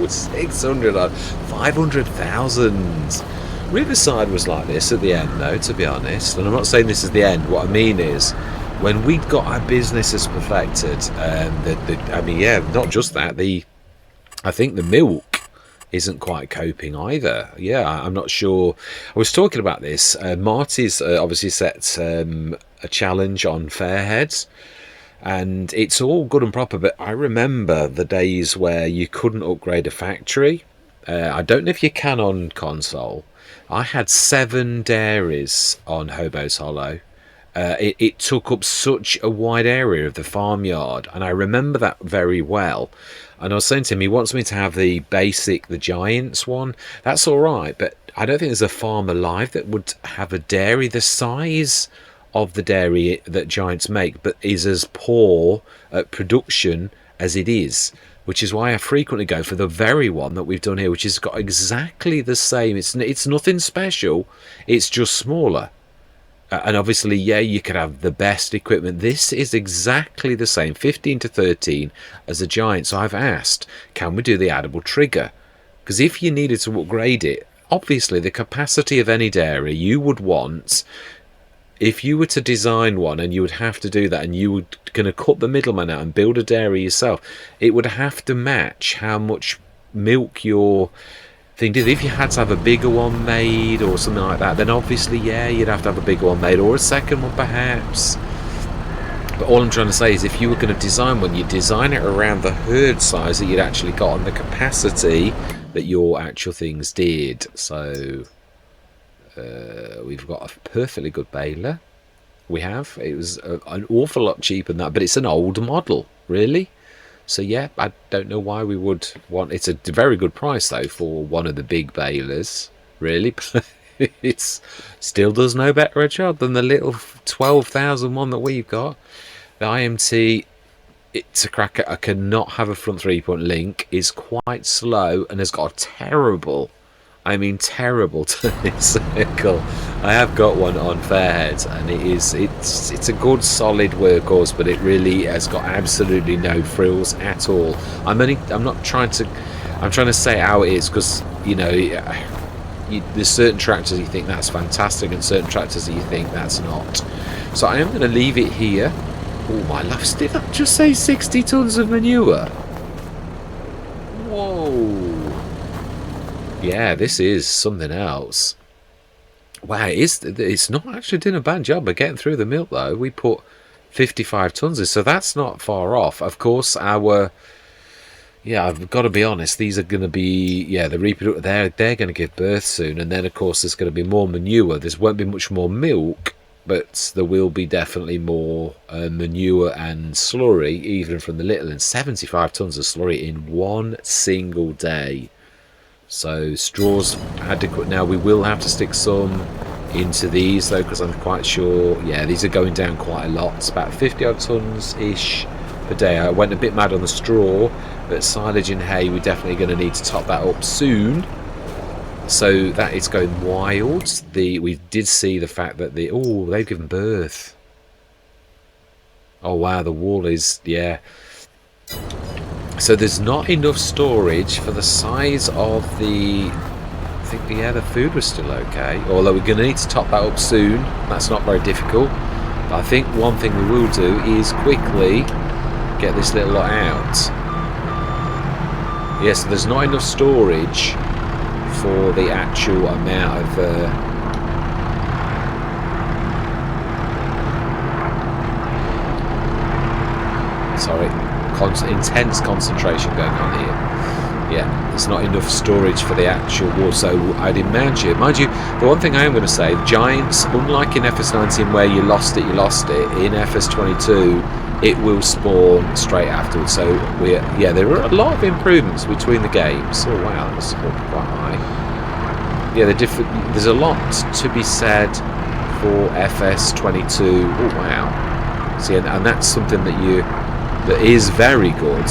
600 on 500,000. Riverside was like this at the end, though, to be honest. And I'm not saying this is the end. What I mean is, when we'd got our businesses perfected, I mean, yeah, not just that. I think the milk isn't quite coping either. Yeah, I'm not sure. I was talking about this. Marty's obviously set a challenge on Fairheads, and it's all good and proper, but I remember the days where you couldn't upgrade a factory. I don't know if you can on console. I had 7 dairies on Hobo's Hollow. It took up such a wide area of the farmyard, and I remember that very well. And I was saying to him, he wants me to have the Giants one. That's all right, but I don't think there's a farm alive that would have a dairy the size of the dairy that Giants make, but is as poor at production as it is, which is why I frequently go for the very one that we've done here, which has got exactly the same. It's nothing special, it's just smaller. And obviously, yeah, you could have the best equipment. This is exactly the same, 15 to 13 as a Giant. So I've asked, can we do the addable trigger? Because if you needed to upgrade it, obviously the capacity of any dairy you would want, if you were to design one and you would have to do that, and you were going to cut the middleman out and build a dairy yourself, it would have to match how much milk your thing did. If you had to have a bigger one made or something like that, then obviously, yeah, you'd have to have a bigger one made, or a second one perhaps. But all I'm trying to say is, if you were going to design one, you'd design it around the herd size that you'd actually got and the capacity that your actual things did. So we've got a perfectly good baler. It was an awful lot cheaper than that, but it's an old model, really. So yeah, I don't know why we would want. It's a very good price though for one of the big balers, really. It still does no better a job than the little 12,000 one that we've got. The IMT, it's a cracker. I cannot have a front 3-point link. Is quite slow and has got a terrible turning circle. I have got one on Fairhead, and it's a good solid workhorse, but it really has got absolutely no frills at all. I'm trying to say how it is, because there's certain tractors you think that's fantastic and certain tractors that you think that's not. So I am going to leave it here. Oh my love, did that just say 60 tons of manure? Whoa. Yeah, this is something else. Wow, it's not actually doing a bad job of getting through the milk though. We put 55 tons in, so that's not far off. Of course, I've got to be honest, these are going to be, the reproductive, they're going to give birth soon, and then of course there's going to be more manure. There won't be much more milk, but there will be definitely more manure and slurry, even from the little, and 75 tons of slurry in one single day. So straw's adequate. Now we will have to stick some into these though, because I'm quite sure, these are going down quite a lot. It's about 50 odd tons ish per day. I went a bit mad on the straw, but silage and hay, we're definitely going to need to top that up soon. So that is going wild. We did see the fact that they've given birth. Oh wow, the wall is, So there's not enough storage for the size of the... I think the food was still okay. Although we're going to need to top that up soon. That's not very difficult. But I think one thing we will do is quickly get this little lot out. Yes, there's not enough storage for the actual amount of... sorry, intense concentration going on here. Yeah, there's not enough storage for the actual wood, so I'd imagine, mind you, the one thing I am going to say, giants, unlike in FS19 where you lost it, in FS22 it will spawn straight afterwards. So there are a lot of improvements between the games. Oh wow, that's quite high. Yeah, there's a lot to be said for FS22. Oh wow. See, and that's something that is very good,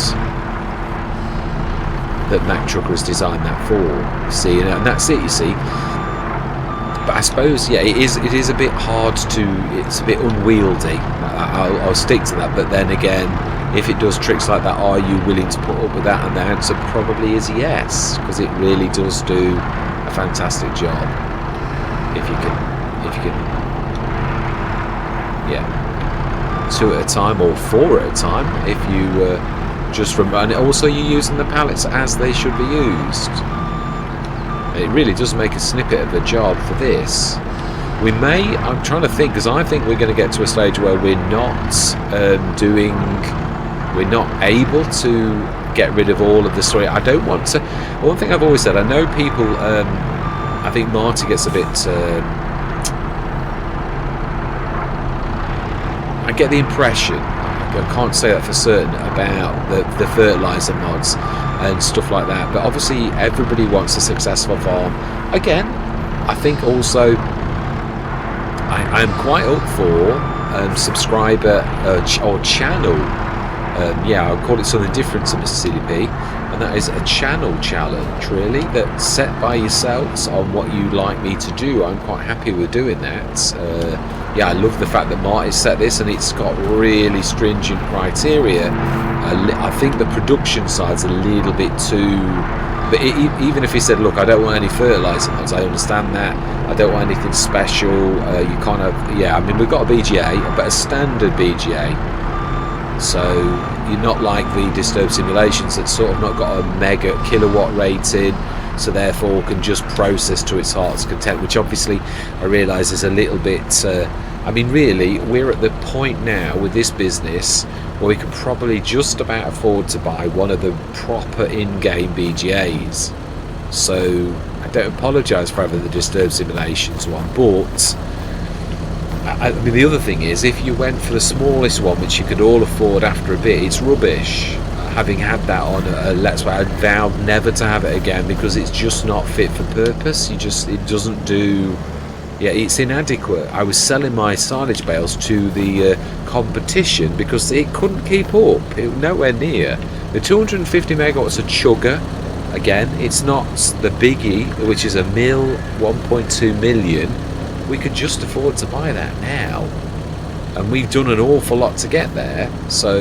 that Mac Trucker has designed that for. See, and that's it, you see. But I suppose, yeah, it is a bit hard it's a bit unwieldy. I'll stick to that, but then again, if it does tricks like that, are you willing to put up with that? And the answer probably is yes, because it really does do a fantastic job. If you can, yeah, 2 at a time or 4 at a time, if you just remember. And also you're using the pallets as they should be used. It really does make a snippet of the job for this. I'm trying to think, because I think we're going to get to a stage where we're not able to get rid of all of the story. I don't want to. One thing I've always said, I know people, I think Marty gets a bit, I get the impression, I can't say that for certain, about the fertiliser mods and stuff like that, but obviously everybody wants a successful farm. Again, I think also I'm quite up for subscriber or channel, yeah, I'll call it something different to Mr. CDP, and that is a channel challenge, really, that's set by yourselves on what you like me to do. I'm quite happy with doing that. Yeah, I love the fact that Marty set this and it's got really stringent criteria. I think the production side's a little bit too... But even if he said, look, I don't want any fertiliser mods, I understand that. I don't want anything special. You kind of... Yeah, I mean, we've got a BGA, but a standard BGA. So you're not like the Disturbed Simulations that's sort of not got a mega kilowatt rating, so therefore can just process to its heart's content, which obviously I realise is a little bit... I mean, really, we're at the point now with this business where we can probably just about afford to buy one of the proper in-game BGAs. So I don't apologise for having the Disturbed Simulations one, but I mean, the other thing is, if you went for the smallest one, which you could all afford after a bit, it's rubbish. Having had that on a Let's Play, I vowed never to have it again because it's just not fit for purpose. It doesn't do... Yeah, it's inadequate. I was selling my silage bales to the competition because it couldn't keep up. It was nowhere near. The 250 megawatts of chugger, again, it's not the biggie, which is a 1.2 million. We could just afford to buy that now. And we've done an awful lot to get there. So,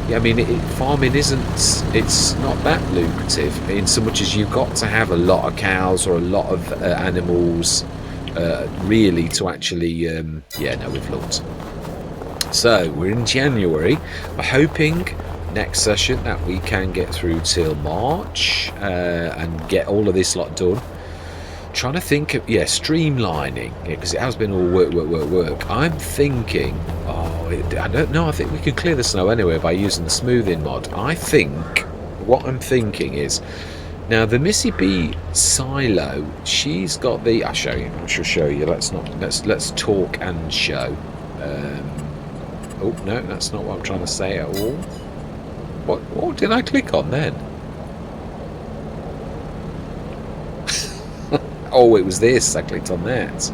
yeah, I mean, farming it's not that lucrative in so much as you've got to have a lot of cows or a lot of animals, really, to actually, yeah, no, we've looked. So, we're in January. We're hoping next session that we can get through till March and get all of this lot done. Trying to think of, yeah, streamlining, because it has been all work. I'm thinking, I don't know, I think we can clear the snow anyway by using the smoothing mod. I think, what I'm thinking is, now the Missy B silo, she's got the, I'll show you, I shall show you, let's talk and show. Oh, no, that's not what I'm trying to say at all. What did I click on then? Oh, it was this. I clicked on that.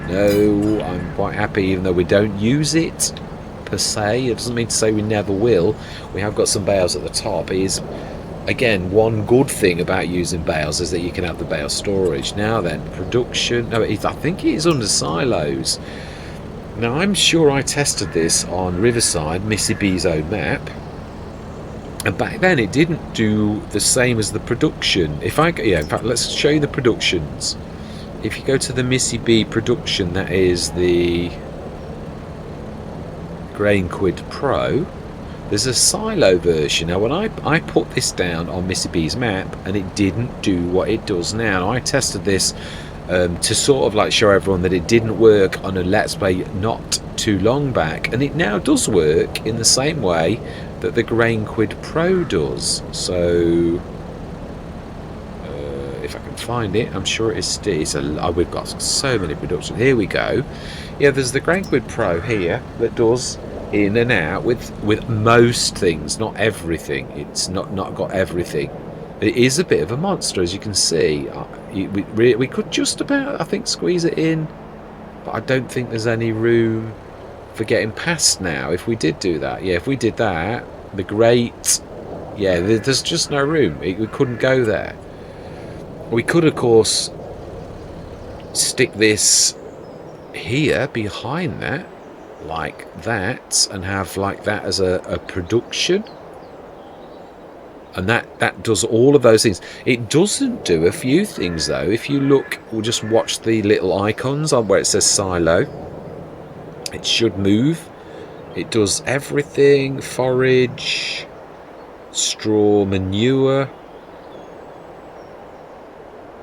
No, I'm quite happy, even though we don't use it per se. It doesn't mean to say we never will. We have got some bales at the top. It is, again, one good thing about using bales is that you can have the bale storage. Now then, production. No, I think it is under silos. Now, I'm sure I tested this on Riverside, Missy B's own map. And back then it didn't do the same as the production. If I go, yeah, in fact, let's show you the productions. If you go to the Missy B production, that is the Grain Quid Pro, there's a silo version. Now when I put this down on Missy B's map and it didn't do what it does now. I tested this to sort of like show everyone that it didn't work on a Let's Play not too long back, and it now does work in the same way that the Grain Quid Pro does. So if I can find it, I'm sure it is. We've got so many productions. Here we go. Yeah, there's the Grain Quid Pro here that does in and out with most things, not everything. It's not got everything. It is a bit of a monster, as you can see. We could just about, I think, squeeze it in, but I don't think there's any room for getting past now. If we did do that, yeah, if we did that, the grate, yeah, there's just no room. We couldn't go there. We could, of course, stick this here behind that, like that, and have like that as a production. And that does all of those things. It doesn't do a few things, though. If you look, we'll just watch the little icons on where it says silo. It should move. It does everything. Forage, straw, manure,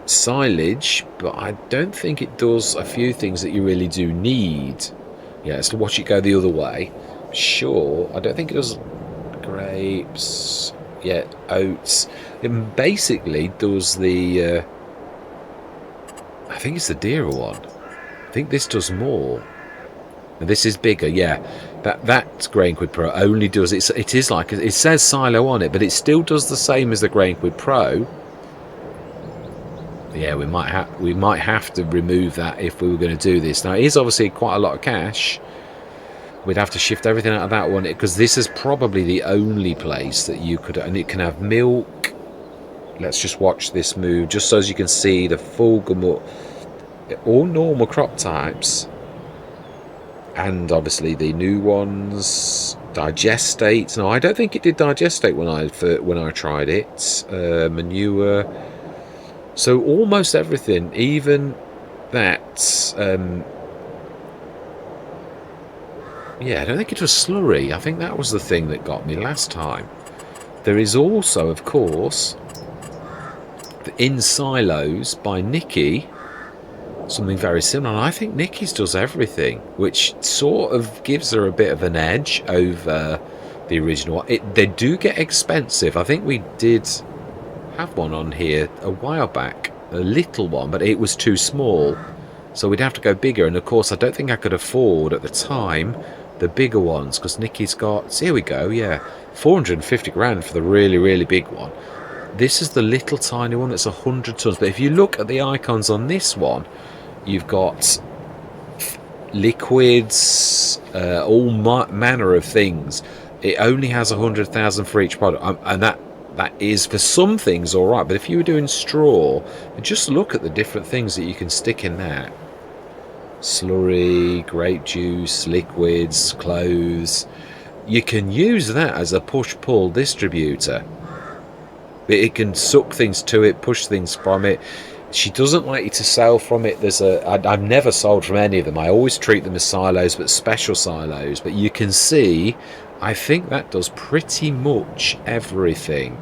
silage. But I don't think it does a few things that you really do need. Yeah, let's watch it go the other way. Sure, I don't think it does grapes. Yeah, oats. It basically does the I think it's the dearer one. I think this does more. And this is bigger, yeah. That Grain Quid Pro only does it is like it says silo on it, but it still does the same as the Grain Quid Pro. Yeah, we might have to remove that if we were going to do this. Now it is obviously quite a lot of cash. We'd have to shift everything out of that one, because this is probably the only place that you could, and it can have milk. Let's just watch this move, just so as you can see the full gamut, all normal crop types, and obviously the new ones, digestate. No, I don't think it did digestate when I tried it. Manure. So almost everything, even that. Yeah, I don't think it was slurry. I think that was the thing that got me last time. There is also, of course, the In Silos by Nikki, something very similar. And I think Nikki's does everything, which sort of gives her a bit of an edge over the original. They do get expensive. I think we did have one on here a while back, a little one, but it was too small. So we'd have to go bigger. And of course, I don't think I could afford at the time the bigger ones, because Nikki's got, so here we go, yeah, 450 grand for the really, really big one. This is the little tiny one that's 100 tons. But if you look at the icons on this one, you've got liquids, all manner of things. It only has 100,000 for each product, and that is for some things all right. But if you were doing straw, just look at the different things that you can stick in that. Slurry, grape juice, liquids, clothes. You can use that as a push-pull distributor. It can suck things to it, push things from it. She doesn't like you to sell from it. I've never sold from any of them. I always treat them as silos, but special silos. But you can see, I think that does pretty much everything.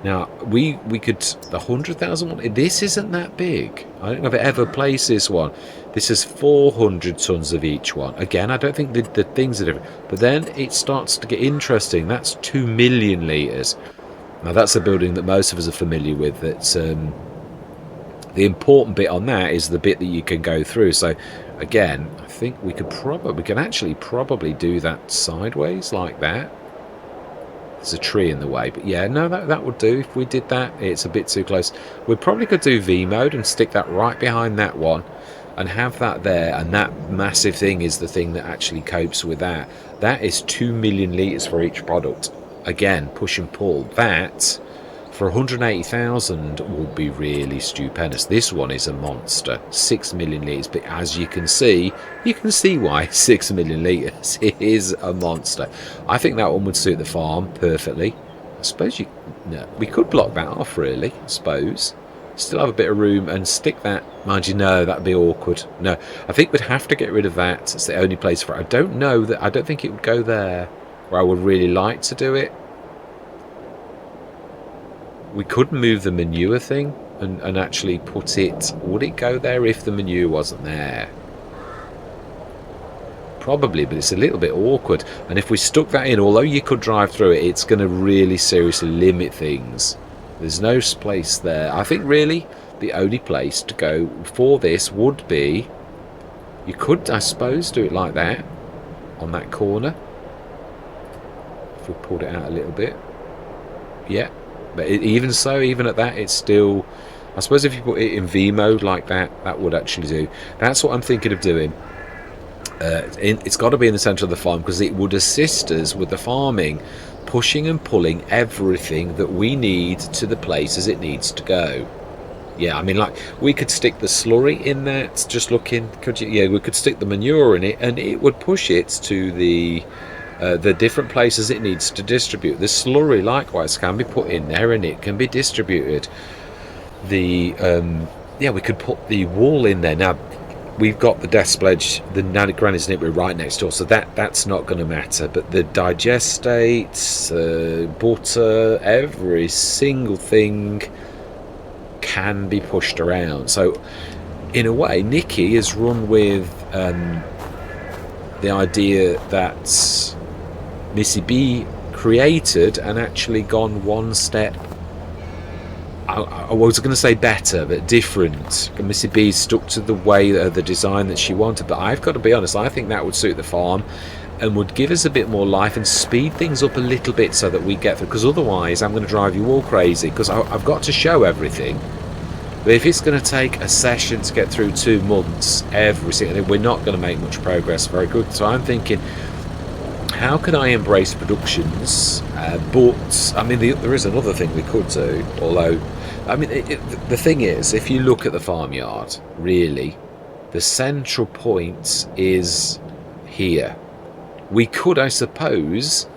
Now, we could, the 100,000 one, this isn't that big. I don't know if it ever placed this one. This is 400 tons of each one. Again, I don't think the things are different. But then it starts to get interesting. That's 2 million litres. Now, that's a building that most of us are familiar with. That's the important bit on that is the bit that you can go through. So, again, I think we can actually probably do that sideways like that. There's a tree in the way, but yeah, no, that would do. If we did that, it's a bit too close. We probably could do V mode and stick that right behind that one and have that there, and that massive thing is the thing that actually copes with that. That is 2 million litres for each product. Again, push and pull. That for 180,000 will be really stupendous. This one is a monster, 6 million litres, but as you can see why 6 million litres. It is a monster. I think that one would suit the farm perfectly. I suppose we could block that off, really, I suppose. Still have a bit of room and stick that. Mind you, no, that'd be awkward. No, I think we'd have to get rid of that. It's the only place for it. I don't think it would go there, where I would really like to do it. We could move the manure thing. and actually put it, would it go there if the manure wasn't there? Probably, but it's a little bit awkward. And if we stuck that in, although you could drive through it, it's going to really seriously limit things. There's no place there. I think really the only place to go for this would be, you could, I suppose, do it like that on that corner. If we pulled it out a little bit. Yeah, but even so, even at that, it's still, I suppose if you put it in V mode like that, that would actually do. That's what I'm thinking of doing. It's got to be in the centre of the farm, because it would assist us with the farming, pushing and pulling everything that we need to the places it needs to go. Yeah, I mean, like, we could stick the slurry in that, just looking, could you? Yeah, we could stick the manure in it, and it would push it to the different places it needs to distribute. The slurry, likewise, can be put in there, and it can be distributed. Yeah, we could put the wool in there. Now, we've got the desk pledge, the Granny's Knitwear right next door, so that's not going to matter. But the digestates, butter, every single thing can be pushed around. So, in a way, Nikki has run with the idea that Missy B created and actually gone one step. I was going to say better, but different. Missy B stuck to the way, the design that she wanted. But I've got to be honest, I think that would suit the farm and would give us a bit more life and speed things up a little bit so that we get through. Because otherwise, I'm going to drive you all crazy, because I've got to show everything. But if it's going to take a session to get through 2 months, every single, we're not going to make much progress very good. So I'm thinking, how can I embrace productions? But I mean, there is another thing we could do. Although, I mean, the thing is, if you look at the farmyard, really, the central point is here. We could, I suppose,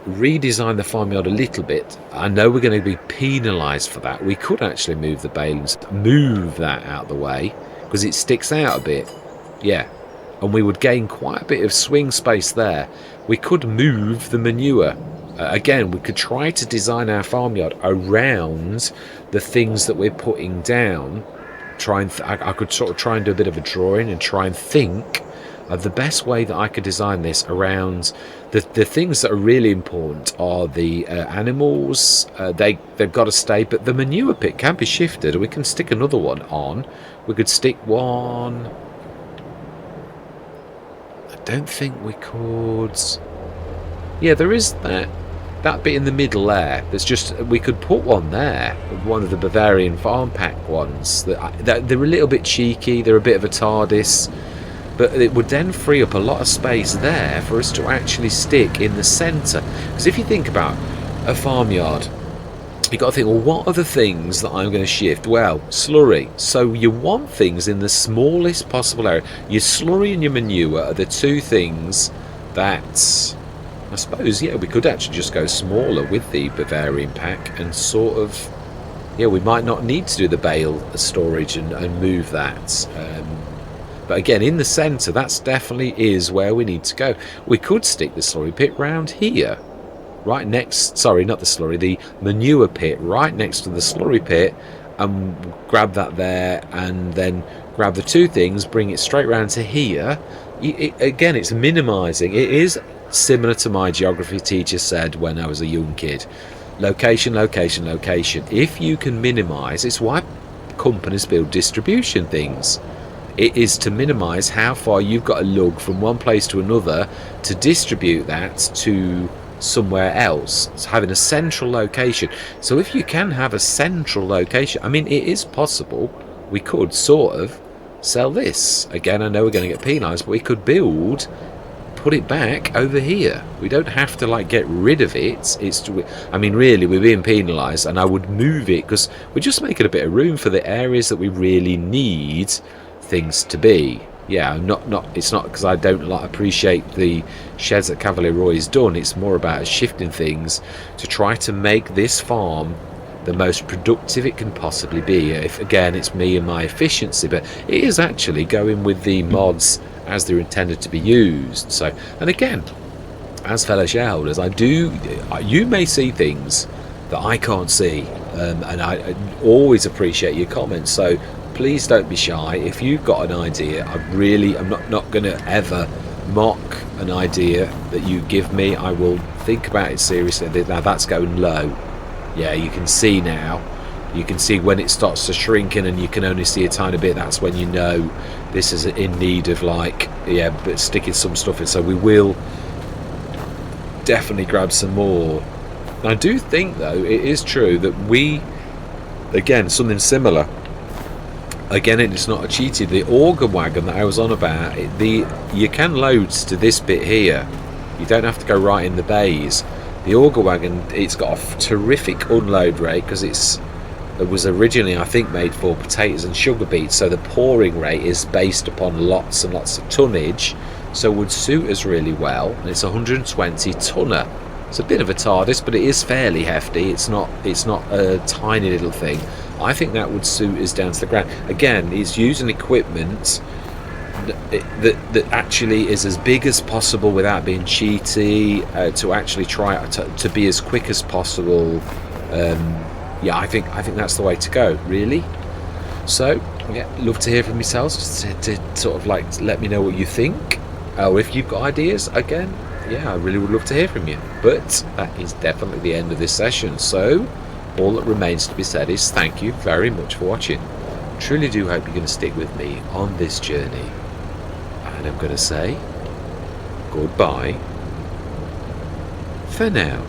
redesign the farmyard a little bit. I know we're going to be penalised for that. We could actually move the balings, move that out of the way, because it sticks out a bit. Yeah. And we would gain quite a bit of swing space there. We could move the manure. Again, we could try to design our farmyard around the things that we're putting down. I could sort of try and do a bit of a drawing and try and think of the best way that I could design this around the things that are really important are the animals. They've got to stay, but the manure pit can be shifted. We can stick another one on. We could stick one. I don't think we could. Yeah, there is that bit in the middle there. There's just, we could put one there, one of the Bavarian farm pack ones. That they're a little bit cheeky. They're a bit of a TARDIS. But it would then free up a lot of space there for us to actually stick in the centre. Because if you think about a farmyard, you've got to think, well, what are the things that I'm going to shift? Well, slurry. So you want things in the smallest possible area. Your slurry and your manure are the two things that, I suppose, yeah, we could actually just go smaller with the Bavarian pack and sort of, yeah, we might not need to do the bale storage and move that. But again, in the centre, that's definitely is where we need to go. We could stick the slurry pit round here. Right next, sorry, not the slurry, the manure pit right next to the slurry pit, and grab that there, and then grab the two things, bring it straight round to here. Again, it's minimising. It is similar to my geography teacher said when I was a young kid. Location, location, location. If you can minimise, it's why companies build distribution things. It is to minimise how far you've got to lug from one place to another to distribute that to somewhere else. It's having a central location. So if you can have a central location, I mean, it is possible. We could sort of sell this. Again, I know we're going to get penalised, but we could put it back over here. We don't have to like get rid of it. I mean, really, we're being penalised, and I would move it because we're just making a bit of room for the areas that we really need things to be. Yeah, it's not because I don't appreciate the sheds that Cavalier always done. It's more about shifting things to try to make this farm the most productive it can possibly be. If again, it's me and my efficiency, but it is actually going with the mods as they're intended to be used. So, and again, as fellow shareholders, you may see things that I can't see. and I always appreciate your comments, so please don't be shy. If you've got an idea, I'm not going to ever mock an idea that you give me. I will think about it seriously. Now that's going low. Yeah, you can see now. You can see when it starts to shrink in and you can only see a tiny bit. That's when you know this is in need of, like, yeah, but sticking some stuff in. So we will definitely grab some more. I do think, though, it is true that we, again, something similar. Again, it's not a cheated. The auger wagon that I was on about, you can load to this bit here. You don't have to go right in the bays. The auger wagon, it's got a terrific unload rate because it was originally, I think, made for potatoes and sugar beets, so the pouring rate is based upon lots and lots of tonnage, so it would suit us really well. And it's 120 tonner. It's a bit of a TARDIS, but it is fairly hefty. It's not a tiny little thing. I think that would suit us down to the ground. Again, it's using equipment that actually is as big as possible without being cheaty, to actually try to be as quick as possible. Yeah, I think that's the way to go, really. So, yeah, love to hear from yourselves, to sort of like let me know what you think. Or if you've got ideas, again, yeah, I really would love to hear from you. But that is definitely the end of this session. So, all that remains to be said is thank you very much for watching. Truly do hope you're going to stick with me on this journey. And I'm going to say goodbye for now.